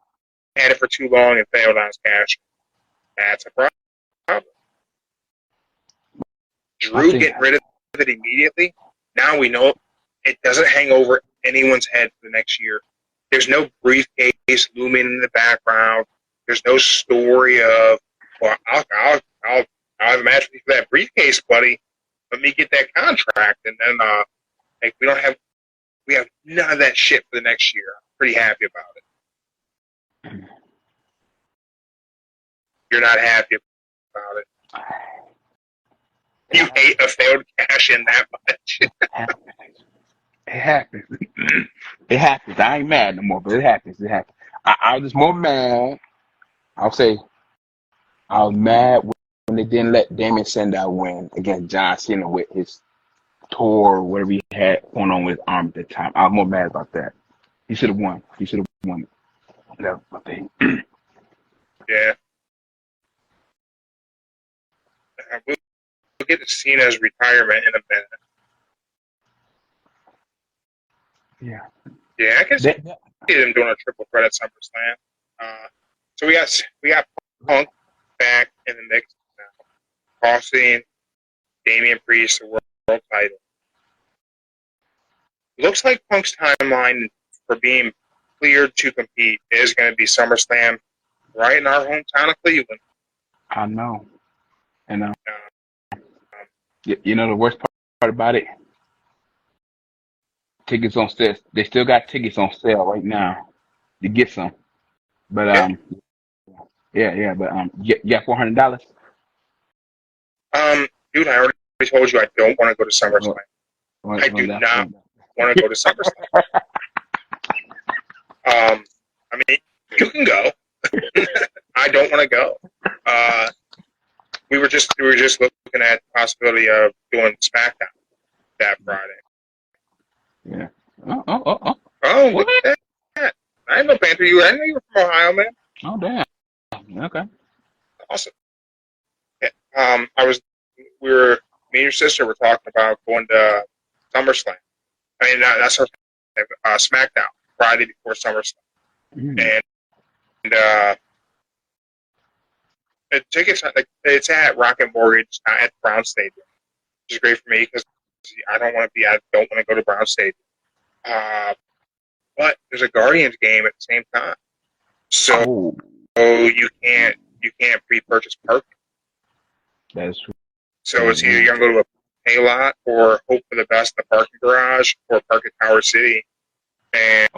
had it for too long and failed on his cash. That's a problem. Drew getting rid of it immediately. Now we know it doesn't hang over anyone's head for the next year. There's no briefcase looming in the background. There's no story of, well, I'll have a match with you for that briefcase, buddy. Let me get that contract, and then like we have none of that shit for the next year. I'm pretty happy about it. You're not happy about it. You hate a failed cash in that much. It happens. It happens. I ain't mad no more, but it happens. It happens. I was just more mad. I'll say I was mad when they didn't let Damien Sandow win against John Cena with his tour or whatever he had going on with his arm at the time. I was more mad about that. He should have won. He should have won. That was my thing. Yeah. We'll get to Cena's retirement in a minute. Yeah. Yeah, I can see him doing a triple threat at SummerSlam. So we got Punk back in the mix now, costing Damian Priest the world title. Looks like Punk's timeline for being cleared to compete is going to be SummerSlam right in our hometown of Cleveland. I know. And you know the worst part about it? Tickets on sale. They still got tickets on sale right now to get some. But yeah. But you got $400. Dude, I already told you I don't want to go to SummerSlam. I do not want to go to SummerSlam. I mean, you can go. I don't want to go. We were just looking at the possibility of doing SmackDown that Friday. Yeah. Oh, look at that! I didn't know Panther. I didn't know you were from Ohio, man. Oh, damn. Okay. Awesome. Yeah. Me and your sister were talking about going to SummerSlam. I mean, that's her SmackDown Friday before SummerSlam, and the tickets it's at Rocket Mortgage, not at Brown Stadium, which is great for me because I don't want to go to Brown Stadium. But there's a Guardians game at the same time, so you can't pre-purchase parking. That is true. So it's either you're gonna go to a pay lot or hope for the best in the parking garage or park at Tower City,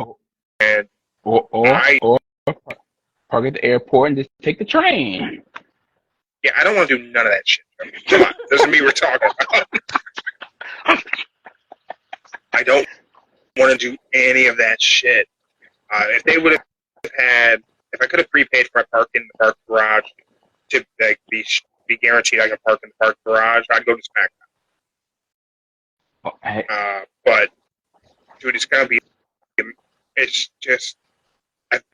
or park at the airport and just take the train. Yeah, I don't want to do none of that shit. Come on, this is me we're talking about. I don't want to do any of that shit. If they would have if I could have prepaid for my parking in the park garage to be guaranteed I can park in the park garage, I'd go to SmackDown. But dude, it's gonna be. It's just I've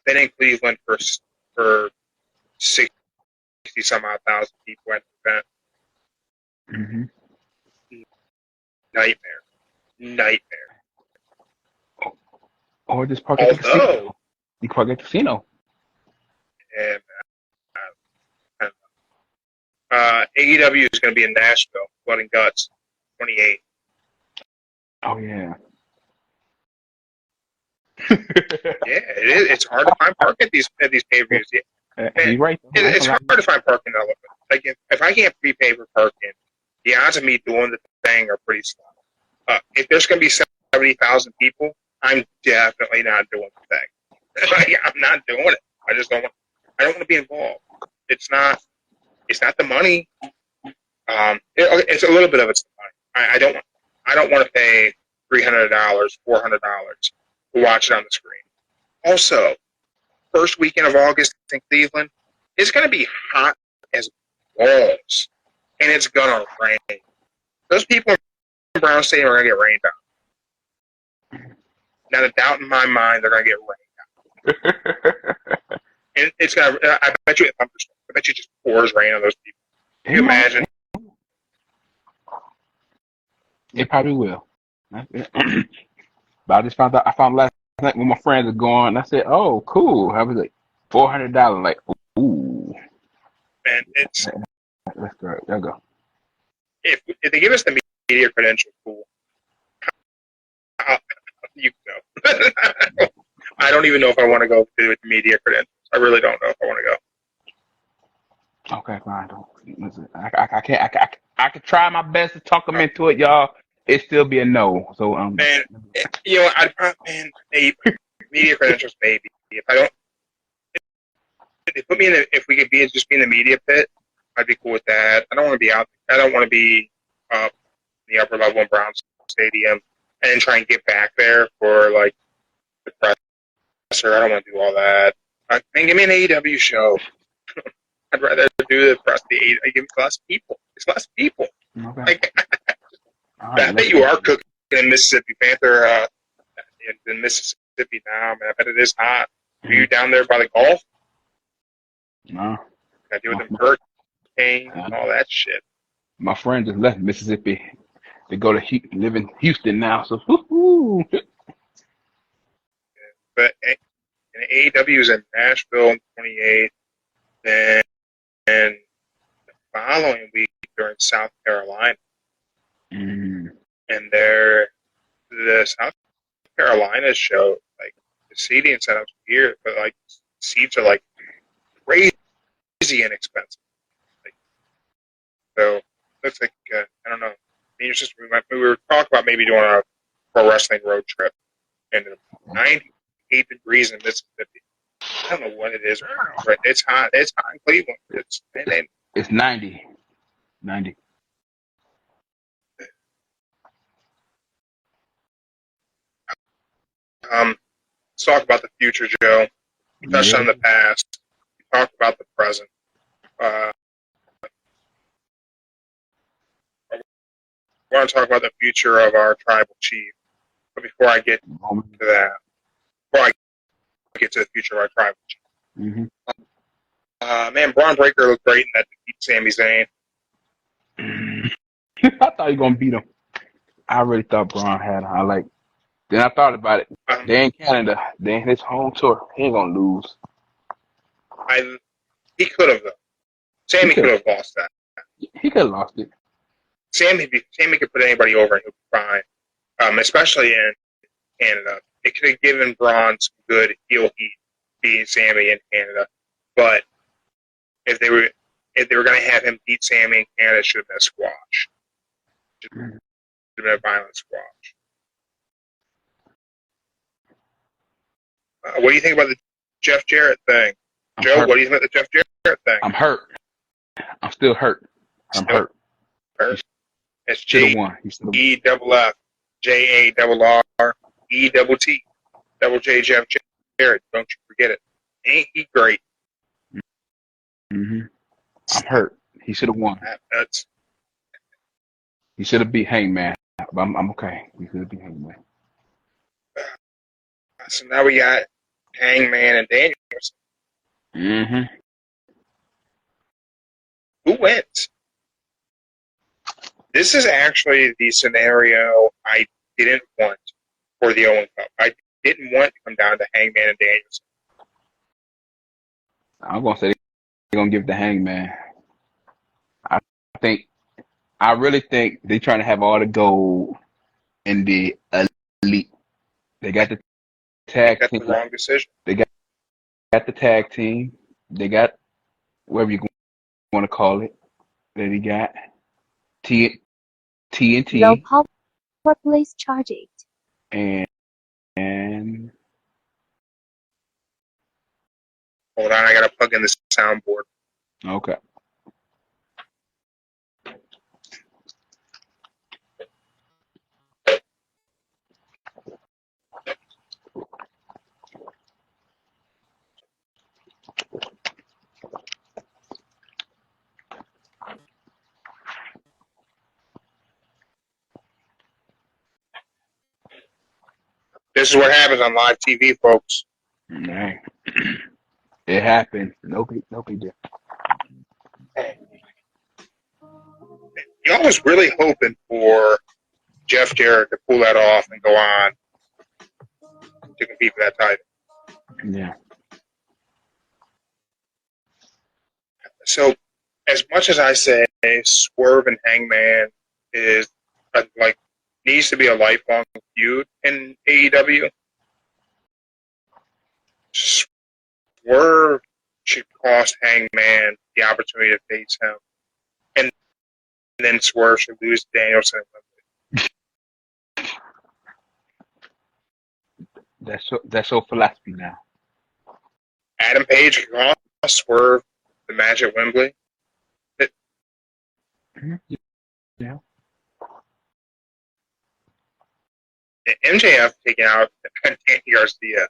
been in Cleveland for 60 some odd thousand people at the event. Nightmare. Or just park at the casino. You park at the casino. And AEW is going to be in Nashville, Blood and Guts, 28. Oh yeah. Yeah, it is. It's hard to find parking at these pay-per-views. You're right. It's hard to find parking. Like if I can't prepay for parking, the odds of me doing the thing are pretty slow. If there's going to be 70,000 people, I'm definitely not doing the thing. I'm not doing it. I just don't want. I don't want to be involved. It's not. It's not the money. It's a little bit of it's the money. I don't want to pay $300, $400 to watch it on the screen. Also, first weekend of August in Cleveland, it's going to be hot as balls, and it's going to rain. Those people in Brown Stadium are going to get rained on. Not a doubt in my mind they're going to get rained on. And it's going to, I bet you it thunderstorms. I bet you it just pours rain on those people. Can you imagine? It probably will. But I just found out. I found last night when my friends are going. I said, "Oh, cool." I was like, $400. Like, ooh. And it's Let's go. There go. If they give us the media credentials, cool. You can go. I don't even know if I want to go with the media credentials. I really don't know if I want to go. Okay, fine. Listen, I can't. I can try my best to talk them into it, y'all. It still be a no. So Man, you know, media credentials maybe. If I don't, if they put me in if we could just be in the media pit, I'd be cool with that. I don't want to be out. I don't want to be up in the upper level in Brown Stadium and then try and get back there for like the presser. I don't want to do all that. Man, give me an AEW show. I'd rather do the press. Give it less people. It's less people. okay. Like, Right, I bet you are cooking in Mississippi Panther in Mississippi now. Man, I bet it is hot. Are you down there by the Gulf? No. Got to do with them hurricanes and all that shit. My friend just left Mississippi to go to live in Houston now. So, woo-hoo. But AEW is in Nashville on 28th. Then the following week they're in South Carolina. And the South Carolina show, like the seating setups here, but like seats are like crazy inexpensive. Like, so looks like I don't know. We were talking about maybe doing a pro wrestling road trip, and 98 degrees in Mississippi. I don't know what it is, but it's hot. It's hot in Cleveland. It's 90. 90. Let's talk about the future, Joe. We touched on the past. We talked about the present. I want to talk about the future of our tribal chief. But before I get to that, before I get to the future of our tribal chief, man, Braun Breaker looked great in that defeat Sami Zayn. I thought he was gonna beat him. I really thought Braun had him. Then I thought about it. They're in Canada. They're in his home tour. He ain't gonna lose. He could have though. Sami could have lost that. He could have lost it. Sami could put anybody over and he'll be fine. Especially in Canada. It could have given Braun some good heel heat beating Sami in Canada. But if they were going to have him beat Sami in Canada, it should have been a squash. It should have been a violent squash. What do you think about the Jeff Jarrett thing? Joe, what do you think about the Jeff Jarrett thing? I'm hurt. I'm still hurt. I'm hurt. It's Jeff Jarrett. Don't you forget it. Ain't he great? I'm hurt. He should have won. He should have beat Hangman. But I'm okay. He should have beat Hangman. So now we got Hangman and Danielson. Who wins? This is actually the scenario I didn't want for the Owen Cup. I didn't want to come down to Hangman and Danielson. I'm gonna say they're gonna give it to Hangman. I really think they're trying to have all the gold in the elite. They got the tag team. That's the wrong decision. They got the tag team. They got whatever you want to call it. Then he got TNT. Low power, please charge it. And hold on, I gotta plug in the soundboard. Okay. This is what happens on live TV, folks. Man, it happened. Nobody did. Y'all was really hoping for Jeff Jarrett to pull that off and go on to compete for that title. Yeah. So, as much as I say Swerve and Hangman is needs to be a lifelong feud in AEW, Swerve should cost Hangman the opportunity to face him, and then Swerve should lose to Danielson. That's so philosophy now. Adam Page can cost Swerve the match at Wembley. Yeah. MJF taking out Danny Garcia.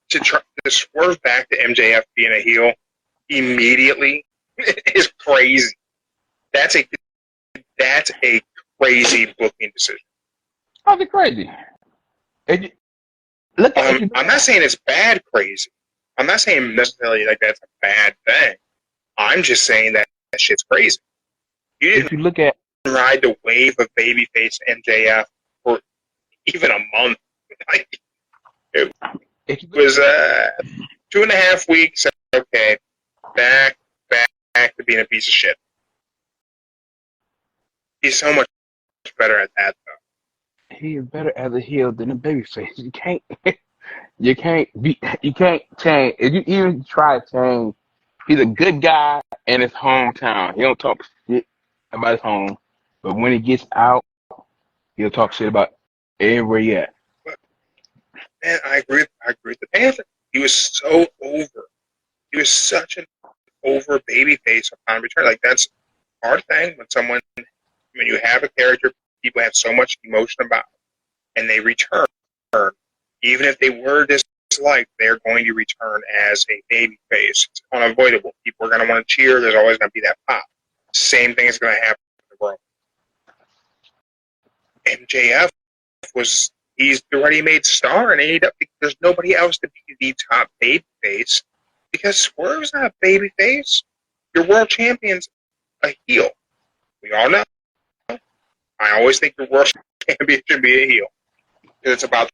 To swerve back to MJF being a heel immediately is crazy. That's a crazy booking decision. How's it crazy? I'm not saying it's bad crazy. I'm not saying necessarily like that's a bad thing. I'm just saying that shit's crazy. You didn't if you look at ride the wave of babyface MJF for even a month. Like, it was 2.5 weeks. Okay, back to being a piece of shit. He's so much better at that, though. he is better as a heel than a babyface. You can't change. If you even try to change, he's a good guy in his hometown. He don't talk shit about his home, but when he gets out, he'll talk shit about everywhere he at. Man, I agree with the Panther. He was so over. He was such an over babyface upon return. Like, that's a hard thing when you have a character people have so much emotion about, and they return. Even if they were disliked, they're going to return as a babyface. It's unavoidable. People are going to want to cheer. There's always going to be that pop. Same thing is going to happen in the world. MJF he's the ready-made star in AEW. There's nobody else to be the top babyface because Swerve's not a babyface. Your world champion's a heel. We all know. I always think your world champion should be a heel because it's about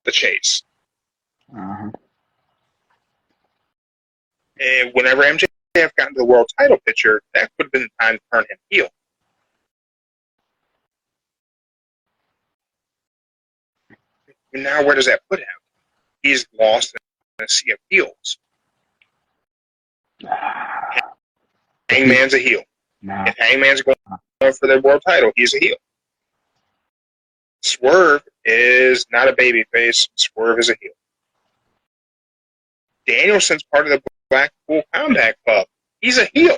the chase. Uh-huh. And whenever MJF got into the world title picture, that would have been the time to turn him heel. And now where does that put him? He's lost in a sea of heels. Hangman's a heel. Nah. If Hangman's going for the world title, he's a heel. Swerve is not a babyface. Swerve is a heel. Danielson's part of the Blackpool Combat Club. He's a heel.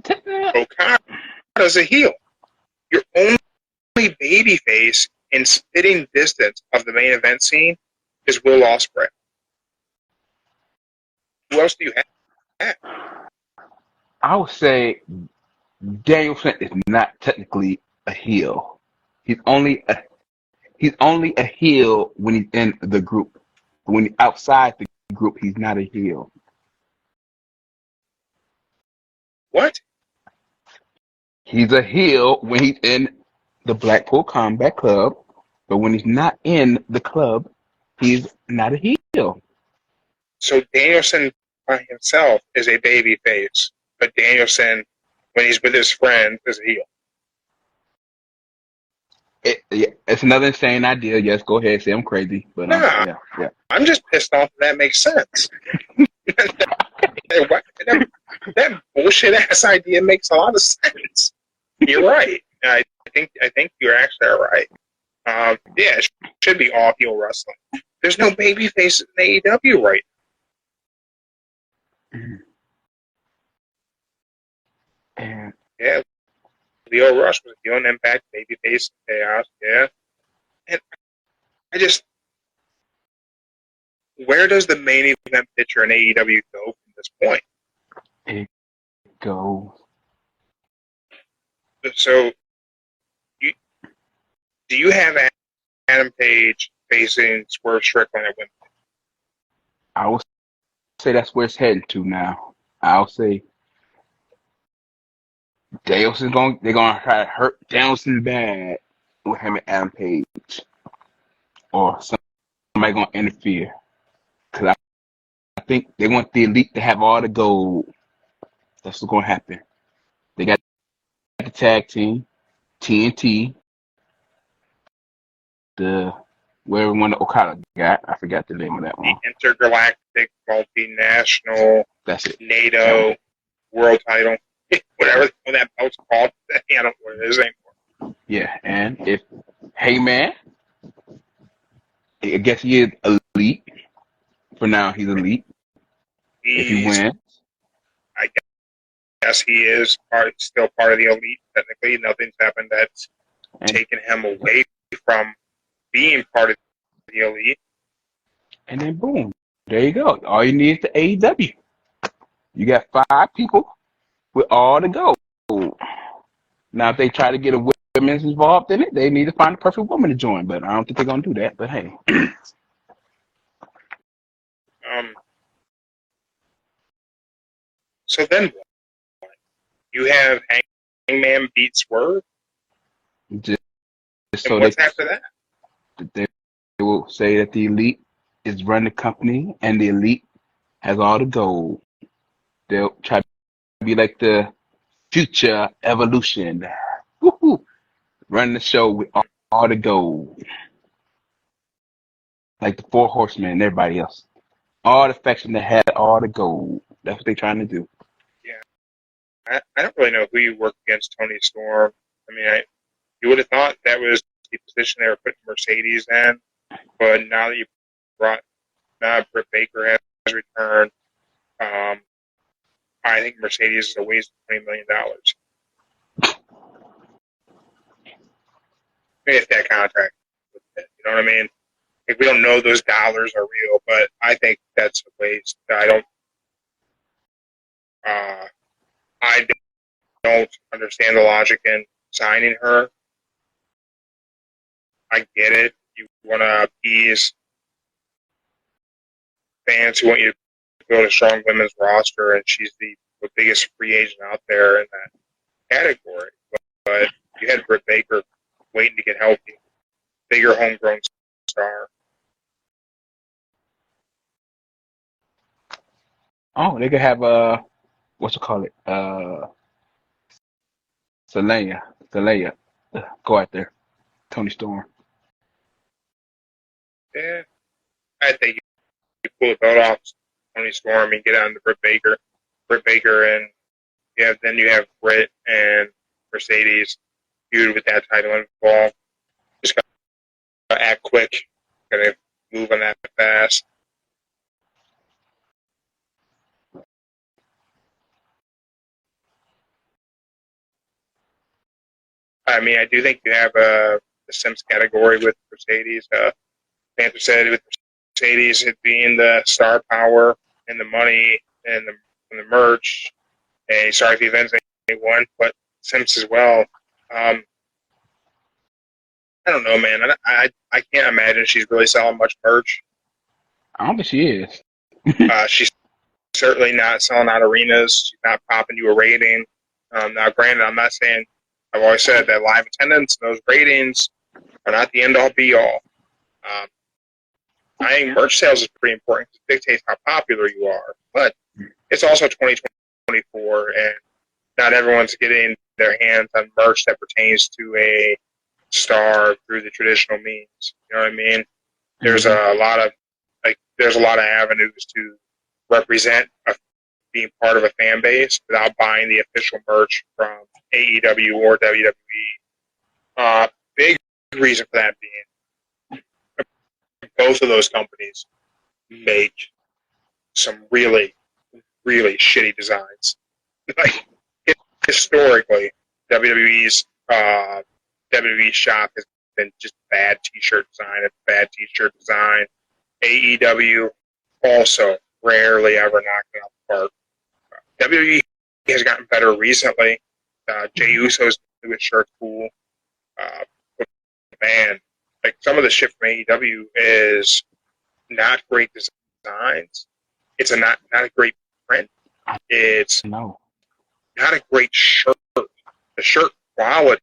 Okada's a heel. Your only babyface in spitting distance of the main event scene is Will Ospreay. Who else do you have? I would say Danielson is not technically a heel. He's only a heel when he's in the group. When he's outside the group, he's not a heel. What? He's a heel when he's in the Blackpool Combat Club, but when he's not in the club, he's not a heel. So Danielson by himself is a baby face, but Danielson, when he's with his friend, is a heel. It's another insane idea. Yes, go ahead, say I'm crazy, but yeah. I'm just pissed off that makes sense. that bullshit ass idea makes a lot of sense. You're right. I think you're actually right. Yeah, it should be all heel wrestling. There's no baby faces in AEW right now. And yeah, Leo Rush was a heel in Impact, babyface, Chaos. Yeah, and I just, where does the main event picture in AEW go from this point? it goes. So Do you have Adam Page facing Swerve Strickland at women? I would say that's where it's heading to now. I'll say they're gonna try to hurt Danielson bad with him and Adam Page, or somebody gonna interfere. Cause I think they want the Elite to have all the gold. That's what's gonna happen. They got the tag team, TNT, the where one Okada got. I forgot the name of that one. The intergalactic, multinational, That's it. NATO world title, whatever that belt's called. I don't know what it is anymore. Yeah, and if Heyman, I guess he is elite. For now, he's elite. If he wins, I guess he is still part of the Elite. Technically, nothing's happened that's taken him away from being part of the Elite. And then boom, there you go. All you need is the AEW. You got 5 people with all the gold. Now, if they try to get a women's involved in it, they need to find a perfect woman to join. But I don't think they're gonna do that. But hey. So then what? You have Hangman beat Swerve? Just so and what's after that? They will say that the Elite is running the company and the Elite has all the gold. They'll try to be like the future evolution. Woo-hoo. Run the show with all the gold. Like the 4 Horsemen and everybody else. All the faction that had all the gold. That's what they're trying to do. Yeah. I don't really know who you work against Tony Storm. I mean, you would have thought that was the position they were putting Mercedes in. But now that you now Britt Baker has returned, I think Mercedes is a waste of $20 million. If that contract, you know what I mean? Like, we don't know those dollars are real, but I think that's a waste. I don't understand the logic in signing her. I get it. You want to appease fans who want you to build a strong women's roster, and she's the biggest free agent out there in that category. But you had Britt Baker waiting to get healthy, bigger homegrown star. Oh, they could have what's it called? Selena. Go out there. Tony Storm. Yeah, I think you pull the belt off Tony Storm and get out into Britt Baker, and then you have Britt and Mercedes feud with that title involved. Just gotta act quick, gotta move on that fast. I mean, I do think you have the Sims category with Mercedes. Panther said with Mercedes, it being the star power and the money and the merch. And sorry if he offends anyone, but Sims as well. I don't know, man. I can't imagine she's really selling much merch. I don't think she is. She's certainly not selling out arenas. She's not popping you a rating. Now, granted, I'm not saying. I've always said that live attendance, those ratings, are not the end-all, be-all. I think merch sales is pretty important because it dictates how popular you are. But it's also 2024, and not everyone's getting their hands on merch that pertains to a star through the traditional means. You know what I mean? There's a lot of avenues to represent being part of a fan base without buying the official merch from AEW or WWE. Big reason for that being both of those companies make some really, really shitty designs. Like, historically, WWE's WWE shop has been just bad T-shirt design. AEW also rarely ever knocked it out of the park. WWE has gotten better recently. Jey Uso's newest shirt's cool. But man, some of the shit from AEW is not great designs. It's not a great print. It's No. not a great shirt. The shirt quality,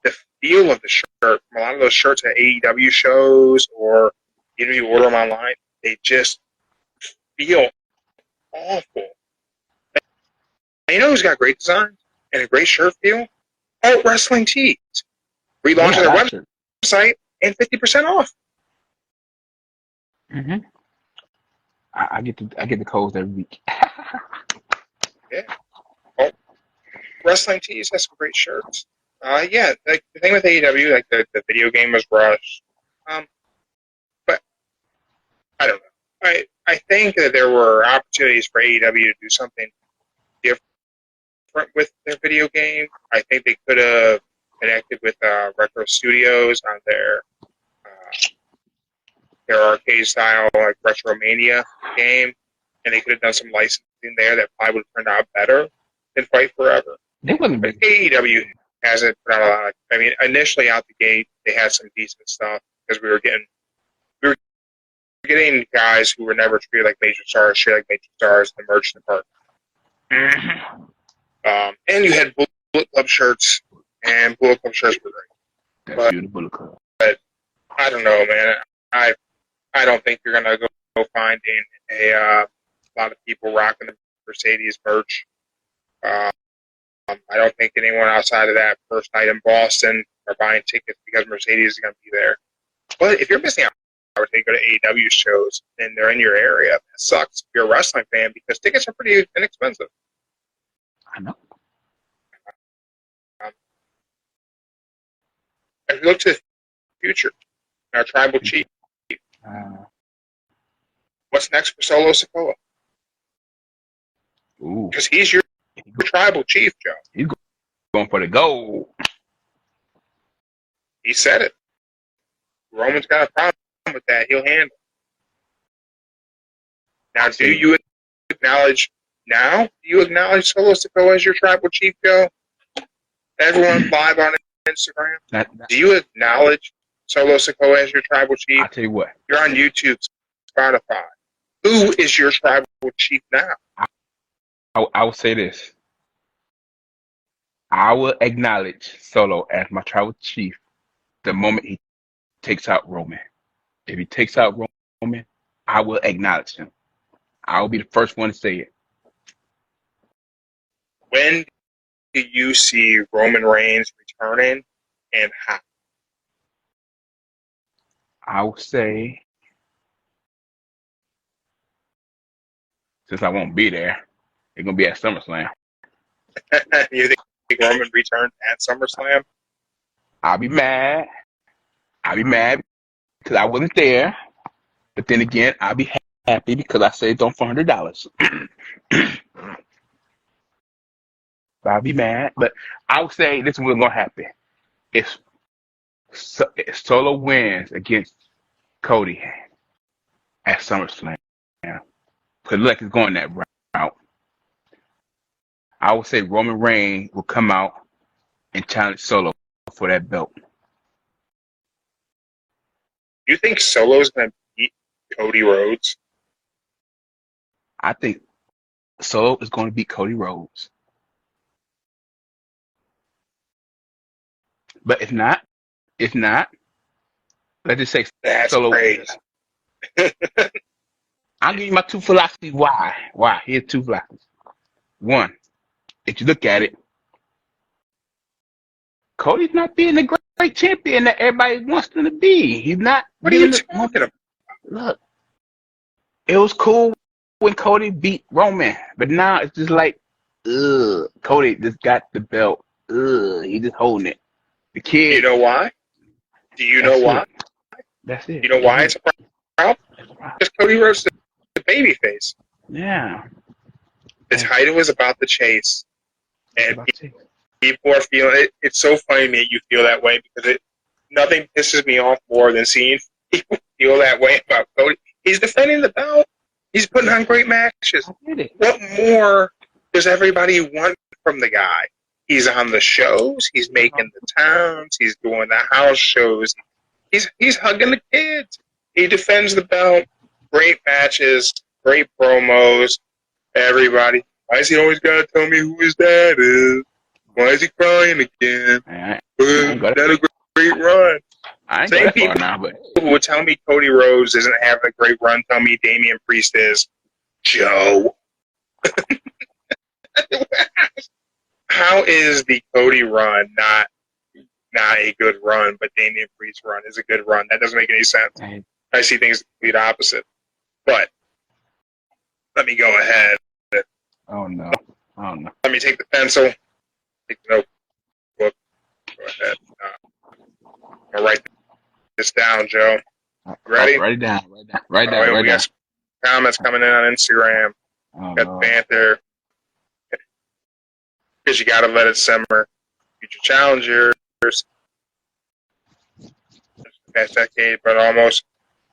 the feel of the shirt from a lot of those shirts at AEW shows or even if you order them online, they just feel awful. And you know who's got great designs and a great shirt feel? Oh, Wrestling Tees. Relaunching their website and 50% off. Mm-hmm. I get the codes every week. Yeah. Oh, Wrestling Tees has some great shirts. Yeah, like the thing with AEW, like the video game was rushed. But I don't know. I think that there were opportunities for AEW to do something different with their video game. I think they could have connected with Retro Studios on their arcade style like Retromania game, and they could have done some licensing there that probably would have turned out better than Fight Forever. They wasn't But big. AEW hasn't put out a lot. I mean, initially out the gate, they had some decent stuff because we were getting guys who were never treated like major stars, treated like major stars in the merch department. And you had Bullet Club shirts, and Bullet Club shirts were great. That's beautiful. Club. But I don't know, man. I don't think you're gonna go finding a lot of people rocking the Mercedes merch. I don't think anyone outside of that first night in Boston are buying tickets because Mercedes is going to be there. But if you're missing out, I would say go to AEW shows and they're in your area. That sucks if you're a wrestling fan because tickets are pretty inexpensive. I know. If you look to the future, our tribal chief, what's next for Solo Sikoa? Ooh. Because he's your tribal chief, Joe. He's going for the gold. He said it. Roman's got a problem with that. He'll handle it. Now, do you acknowledge Solo Sikoa as your tribal chief, Joe? Everyone live on Instagram. Do you acknowledge Solo Sikoa as your tribal chief? I'll tell you what. You're on YouTube, Spotify. Who is your tribal chief now? I will say this. I will acknowledge Solo as my tribal chief the moment he takes out Roman. If he takes out Roman, I will acknowledge him. I will be the first one to say it. When do you see Roman Reigns returning and how? I will say, since I won't be there, it's going to be at SummerSlam. You think Roman returns at SummerSlam? I'll be mad. Because I wasn't there. But then again, I'll be happy because I saved on $400. I'll be mad. But I would say this is what's going to happen. If Solo wins against Cody at SummerSlam, because look, it's going that route. I would say Roman Reigns will come out and challenge Solo for that belt. Do you think Solo's going to beat Cody Rhodes? I think Solo is going to beat Cody Rhodes. But if not, let's just say That's Solo. crazy. I'll give you my two philosophies. Why? Here's two philosophies. One, if you look at it, Cody's not being the great champion that everybody wants him to be. He's not. What are you talking about? Look, it was cool when Cody beat Roman, but now it's just like, Cody just got the belt. He just holding it. The kid. Do you know why? Do you know why? That's it. You know why it's a problem? Because Cody Rhodes is the baby face. Yeah. The title is about the chase. And people are feeling it. It's so funny to me that you feel that way because nothing pisses me off more than seeing people feel that way about Cody. He's defending the belt. He's putting on great matches. What more does everybody want from the guy? He's on the shows. He's making the towns. He's doing the house shows. He's hugging the kids. He defends the belt. Great matches, great promos. Everybody. Why is he always gotta tell me who his dad is? Why is he crying again? That a great run. I ain't Same go that people far now, but who would tell me Cody Rhodes isn't having a great run tell me Damian Priest is. Joe. How is the Cody run not a good run, but Damian Priest's run is a good run? That doesn't make any sense. I see things the complete opposite. But let me go ahead. oh no. Let me take the pencil, take the notebook. Go ahead. I'll write this down, Joe. Ready? Write it down. We got some comments coming in on Instagram. Oh, Got the Panther. Because you got to let it simmer. Future challengers. Past decade, but almost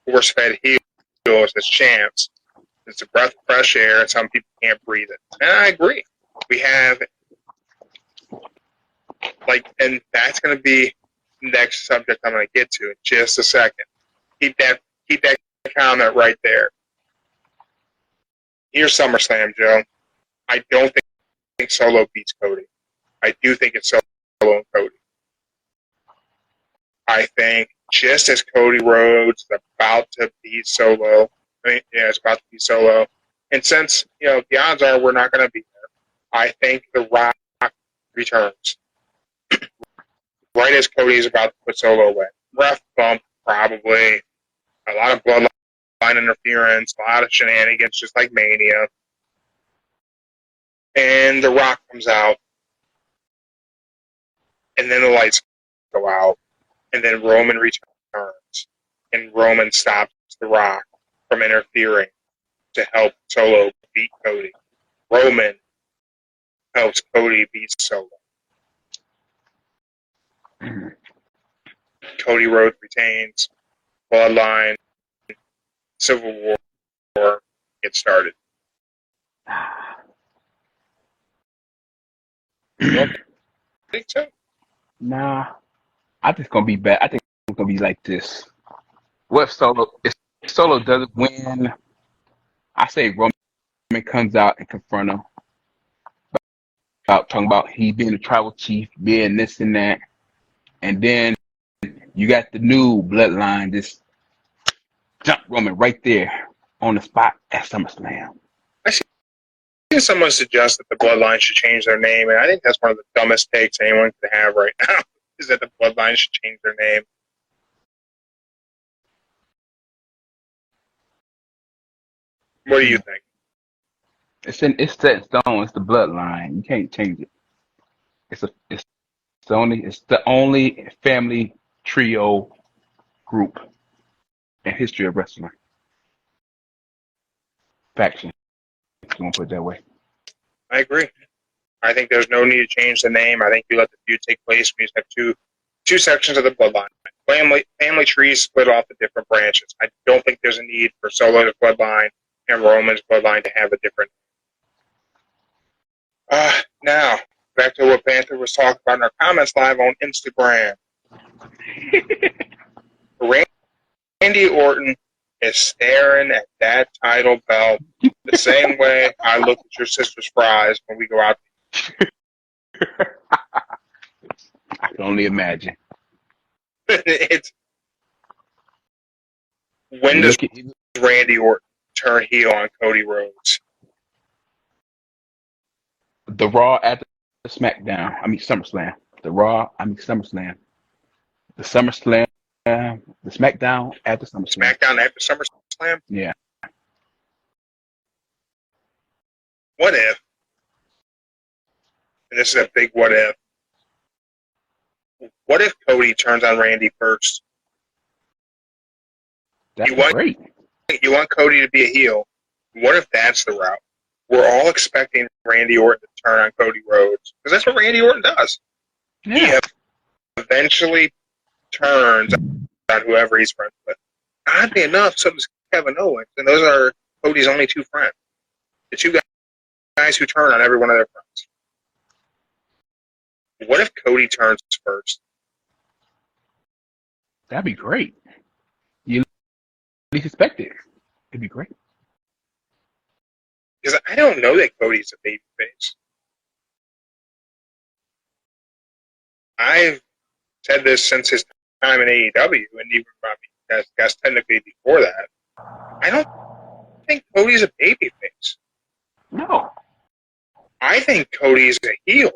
force-fed heels as champs. It's a breath of fresh air, and some people can't breathe it. And I agree. We have, and that's going to be the next subject I'm going to get to in just a second. Keep that comment right there. Here's SummerSlam, Joe. I don't think Solo beats Cody. I do think it's Solo and Cody. I think just as Cody Rhodes is about to beat Solo, it's about to beat Solo, and since, the odds are we're not going to be there, I think The Rock returns. Right as Cody is about to put Solo away. Ref bump, probably. A lot of bloodline interference, a lot of shenanigans, just like Mania. And The Rock comes out, and then the lights go out, and then Roman returns, and Roman stops The Rock from interfering to help Solo beat Cody. Roman helps Cody beat Solo. Cody Rhodes retains. Bloodline. Civil War gets started. I think so. Nah, I think it's gonna be bad. I think it's gonna be like this. What if Solo doesn't win? I say Roman comes out and confront him about talking about he being a tribal chief, being this and that, and then you got the new bloodline just jump Roman right there on the spot at SummerSlam. I see someone suggest that the Bloodline should change their name, and I think that's one of the dumbest takes anyone could have right now, is that the Bloodline should change their name. What do you think? It's set in stone. It's the bloodline. You can't change it. It's the only family trio group in history of wrestling. Faction. If you want to put it that way. I agree. I think there's no need to change the name. I think you let the feud take place. We just have two sections of the bloodline. Family trees split off the different branches. I don't think there's a need for Solo's bloodline and Roman's bloodline to have a different. Now, back to what Panther was talking about in our comments live on Instagram. Randy Orton is staring at that title belt the same way I look at your sister's fries when we go out. I can only imagine. When does Randy Orton turn heel on Cody Rhodes? The Raw at the SmackDown. SummerSlam. The Raw. SummerSlam. The SummerSlam. The SmackDown at the SummerSlam. SmackDown after SummerSlam? Yeah. What if? And this is a big what if. What if Cody turns on Randy first? That's great. You want Cody to be a heel. What if that's the route? We're all expecting Randy Orton to turn on Cody Rhodes, because that's what Randy Orton does. Yeah. He eventually turns on whoever he's friends with. Oddly enough, so does Kevin Owens, and those are Cody's only two friends. The two guys who turn on every one of their friends. What if Cody turns first? That'd be great. You least expect it. It'd be great. Because I don't know that Cody's a babyface. I've said this since his time in AEW, and even I guess technically before that. I don't think Cody's a babyface. No. I think Cody's a heel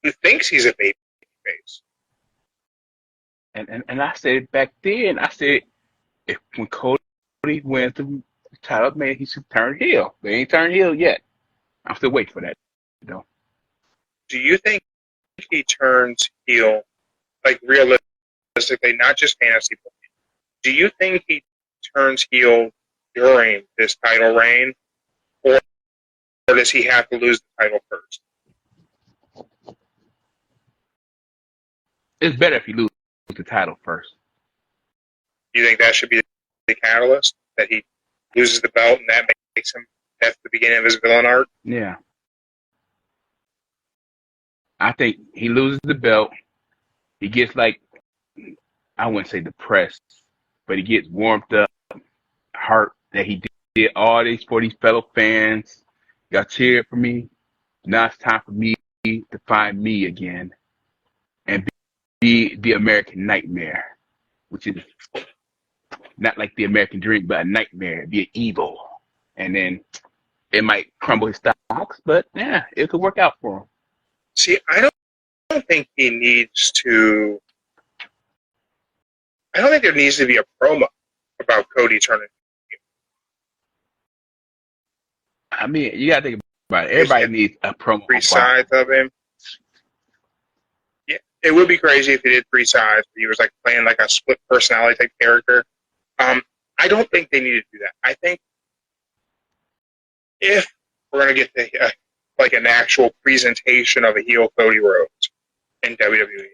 who thinks he's a babyface. And I said back then, I said if when Cody wins the title, man, he should turn heel. They ain't turned heel yet. I'm still waiting for that, though. Do you think he turns heel, like realistically, not just fantasy booking? Do you think he turns heel during this title reign, or does he have to lose the title first? It's better if you lose the title first. Do you think that should be the catalyst, that he loses the belt and that makes him, that's the beginning of his villain arc? Yeah. I think he loses the belt. He gets like, I wouldn't say depressed, but he gets warmed up, hurt that he did all this for these fellow fans. Y'all cheered for me. Now it's time for me to find me again and be the American nightmare, which is not like the American dream, but a nightmare, be an evil. And then it might crumble his stocks, but yeah, it could work out for him. See, I don't think he needs to. I don't think there needs to be a promo about Cody turning. I mean, you gotta think about it. Everybody needs a promo. Three sides of him. Yeah, it would be crazy if he did three sides. He was like playing like a split personality type character. I don't think they need to do that. I think if we're gonna get the like an actual presentation of a heel Cody Rhodes in WWE,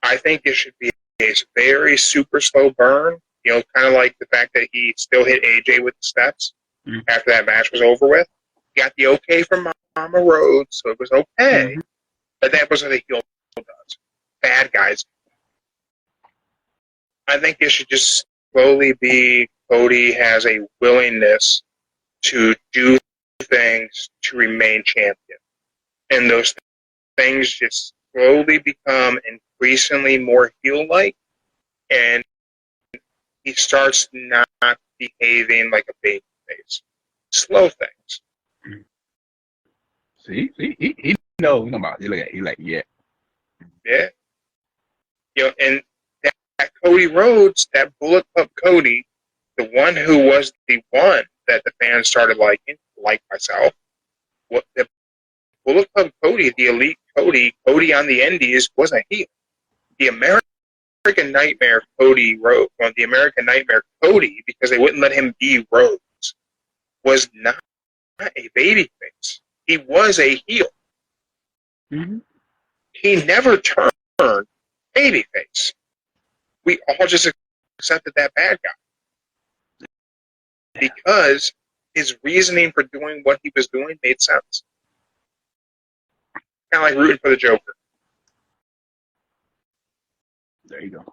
I think it should be a very super slow burn. You know, kind of like the fact that he still hit AJ with the steps after that match was over with. He got the okay from Mama Rhodes, so it was okay. But that was what a heel does. Bad guys. I think it should just slowly be Cody has a willingness to do things to remain champion. And those things just slowly become increasingly more heel-like, and he starts not behaving like a baby face. Slow things. See, he knows about it. He like, yeah. Yeah. You know, and that Cody Rhodes, that Bullet Club Cody, the one who was the one that the fans started liking, like myself, the Bullet Club Cody, the elite Cody, Cody on the Indies, was a heel. The American Nightmare Cody Rhodes, well, the American Nightmare Cody, because they wouldn't let him be Rhodes, was not a babyface. He was a heel. He never turned babyface. We all just accepted that bad guy because his reasoning for doing what he was doing made sense. Kind of like rooting for the Joker. There you go.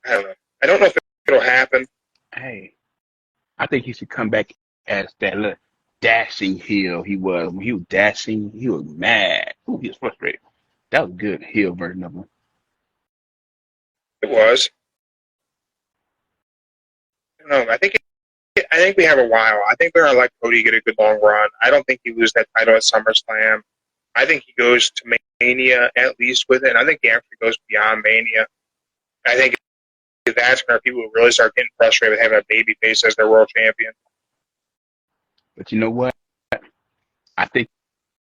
I don't know. I don't know if it'll happen. Hey, I think he should come back as that little dashing heel he was. When he was dashing, he was mad. Ooh, he was frustrated. That was a good heel version of him. It was. I don't know. I think we have a while. I think we're gonna let Cody get a good long run. I don't think he loses that title at SummerSlam. I think he goes to Mania at least with it, and I think he actually goes beyond Mania. I think that's where people really start getting frustrated with having a babyface as their world champion. But you know what? I think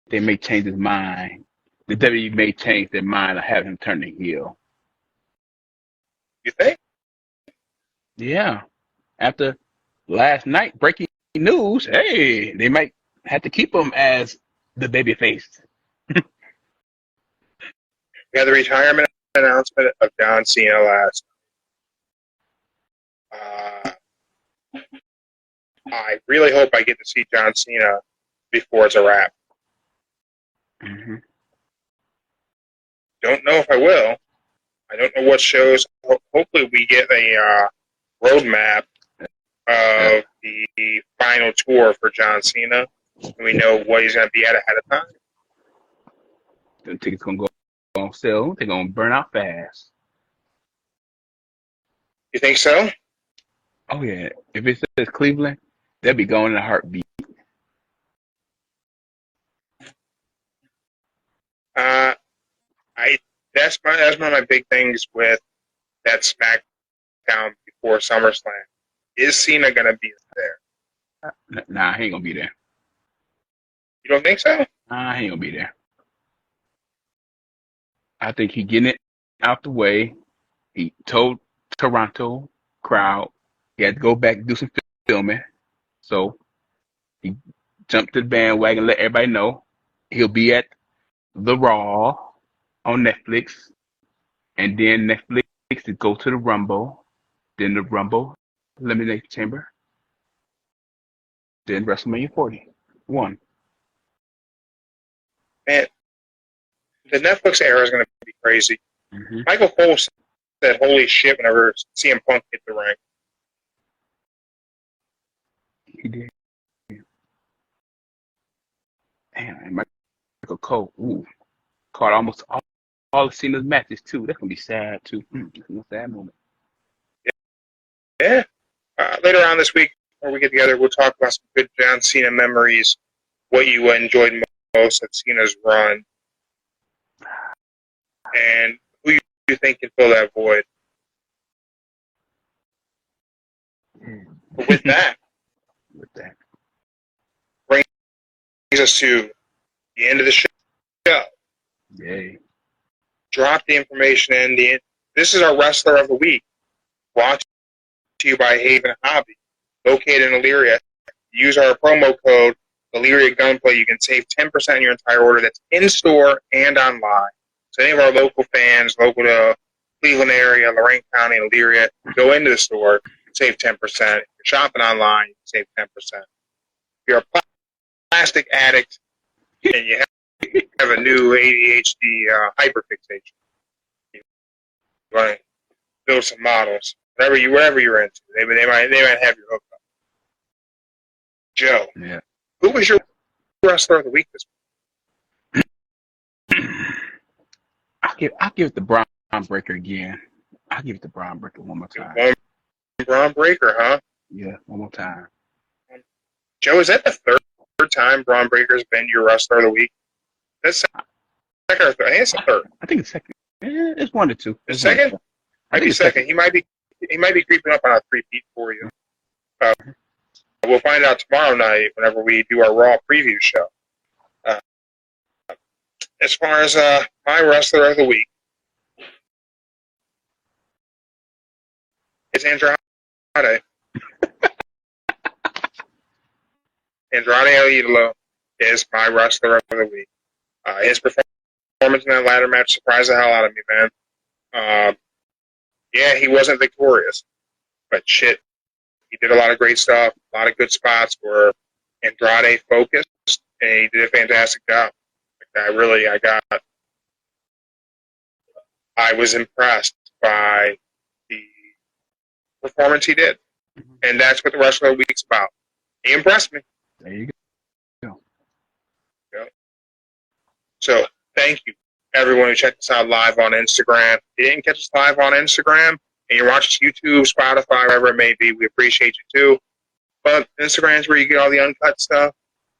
they may change his mind. The WWE may change their mind of having him turn the heel. You think? Yeah. After last night, breaking news, hey, they might have to keep him as the babyface. We had the retirement announcement of John Cena last. I really hope I get to see John Cena before it's a wrap. Mm-hmm. Don't know if I will. I don't know what shows. Hopefully, we get a roadmap of the final tour for John Cena, and we know what he's going to be at ahead of time. The tickets gonna go on sale. They're gonna burn out fast. You think so? Oh yeah. If it says Cleveland, they'll be going in a heartbeat. That's one of my big things with that SmackDown before SummerSlam. Is Cena going to be there? Nah, he ain't gonna be there. You don't think so? Nah, he ain't gonna be there. I think he getting it out the way. He told Toronto crowd he had to go back and do some filming. So he jumped to the bandwagon, let everybody know he'll be at the Raw on Netflix, and then Netflix to go to the Rumble, then the Rumble Elimination Chamber, then WrestleMania 41. Man, the Netflix era is going to be crazy. Mm-hmm. Michael Cole said, "Holy shit!" whenever CM Punk hit the ring. He did. Damn, and Michael Cole, caught almost all of Cena's matches too. That's gonna be sad too. It's a sad moment. Yeah. Later on this week, when we get together, we'll talk about some good John Cena memories, what you enjoyed most of Cena's run, and who you think can fill that void. But with that, brings us to the end of the show. Yay. Drop the information in. This is our Wrestler of the Week, brought to you by Haven Hobby, located in Elyria. Use our promo code Elyria Gunplay. You can save 10% on your entire order. That's in store and online. So any of our local fans, local to Cleveland area, Lorraine County, Elyria, go into the store, save 10%. If you're shopping online, you can save 10%. If you're a plastic addict and you have a new ADHD hyperfixation, you want to build some models, whatever you're into, they might have your hook up. Joe, Yeah. who was your Wrestler of the Week this week? I'll give it the Braun Breaker again. I'll give it the Braun Breaker one more time. Braun Breaker, huh? Yeah, one more time. Joe, is that the third time Braun Breaker's been your Wrestler of the Week? That's second or third. I think it's the third. I think it's second. It's 1 to 2. The second? Might be second. He might be creeping up on a three-peat for you. We'll find out tomorrow night whenever we do our Raw preview show. As far as my Wrestler of the Week, it's Andrade. Andrade El Idolo is my Wrestler of the Week. His performance in that ladder match surprised the hell out of me, man. Yeah, he wasn't victorious, but shit, he did a lot of great stuff, a lot of good spots where Andrade focused, and he did a fantastic job. I was impressed by the performance he did, and that's what the Wrestler of the Week's about. He impressed me. There you go. So, thank you, everyone who checked us out live on Instagram. If you didn't catch us live on Instagram, and you watch us YouTube, Spotify, wherever it may be, we appreciate you too. But Instagram is where you get all the uncut stuff.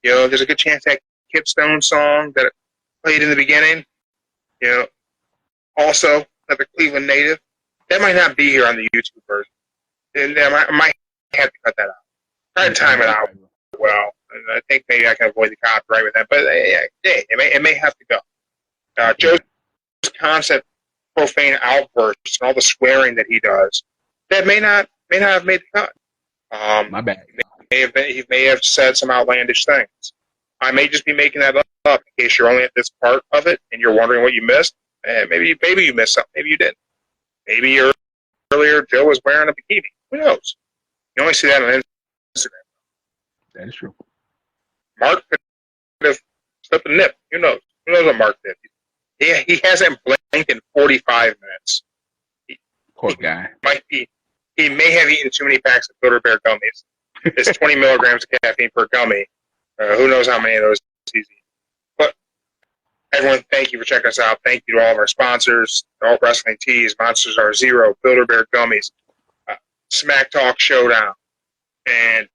There's a good chance that Kip Stone song that played in the beginning, also another Cleveland native, that might not be here on the YouTube version. And I might have to cut that out. Try to time it out well. And I think maybe I can avoid the copyright with that. But it may have to go. Joe's constant profane outbursts and all the swearing that he does, that may not have made the cut. My bad. He may have said some outlandish things. I may just be making that up in case you're only at this part of it and you're wondering what you missed. Maybe you missed something. Maybe you didn't. Maybe earlier Joe was wearing a bikini. Who knows? You only see that on Instagram. That is true. Mark could have slipped a nip. Who knows? Who knows what Mark did? He hasn't blinked in 45 minutes. Poor guy. He may have eaten too many packs of Builder Bear gummies. It's 20 milligrams of caffeine per gummy. Who knows how many of those he's eaten. But everyone, thank you for checking us out. Thank you to all of our sponsors, All Wrestling Tees, Monsters Are Zero, Builder Bear Gummies, Smack Talk Showdown. And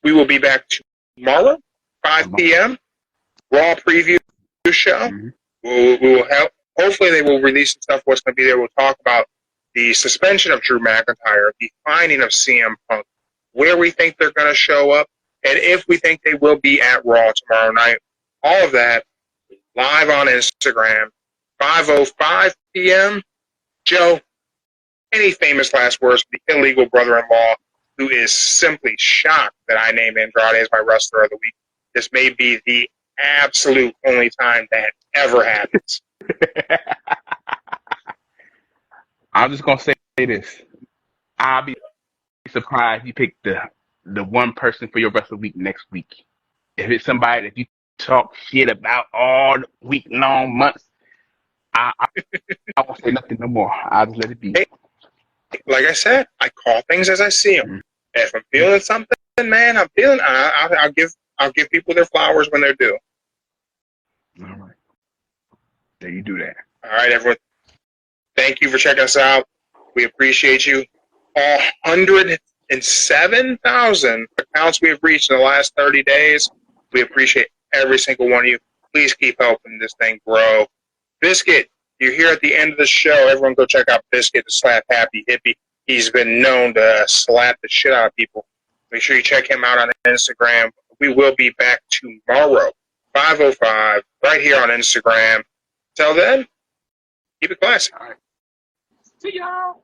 we will be back tomorrow, 5 p.m., Raw preview show. Mm-hmm. We will help. Hopefully they will release some stuff. What's going to be there? We'll talk about the suspension of Drew McIntyre, the finding of CM Punk, where we think they're going to show up, and if we think they will be at Raw tomorrow night. All of that live on Instagram, 5:05 p.m. Joe, any famous last words for the illegal brother-in-law who is simply shocked that I named Andrade as my wrestler of the week? This may be the absolute only time that ever happens. I'm just gonna say this. I'll be surprised you pick the one person for your wrestler week next week. If it's somebody that you talk shit about all week long, months, I won't say nothing no more. I'll just let it be. Hey, like I said, I call things as I see them. Mm-hmm. If I'm feeling something, man, I'll give people their flowers when they're due. All right. There you do that. All right, everyone. Thank you for checking us out. We appreciate you. All 107,000 accounts we have reached in the last 30 days. We appreciate every single one of you. Please keep helping this thing grow. Biscuit, you're here at the end of the show. Everyone go check out Biscuit, the Slap Happy Hippie. He's been known to slap the shit out of people. Make sure you check him out on Instagram. We will be back tomorrow, 5:05, right here on Instagram. Till then, keep it classy. All right. See y'all.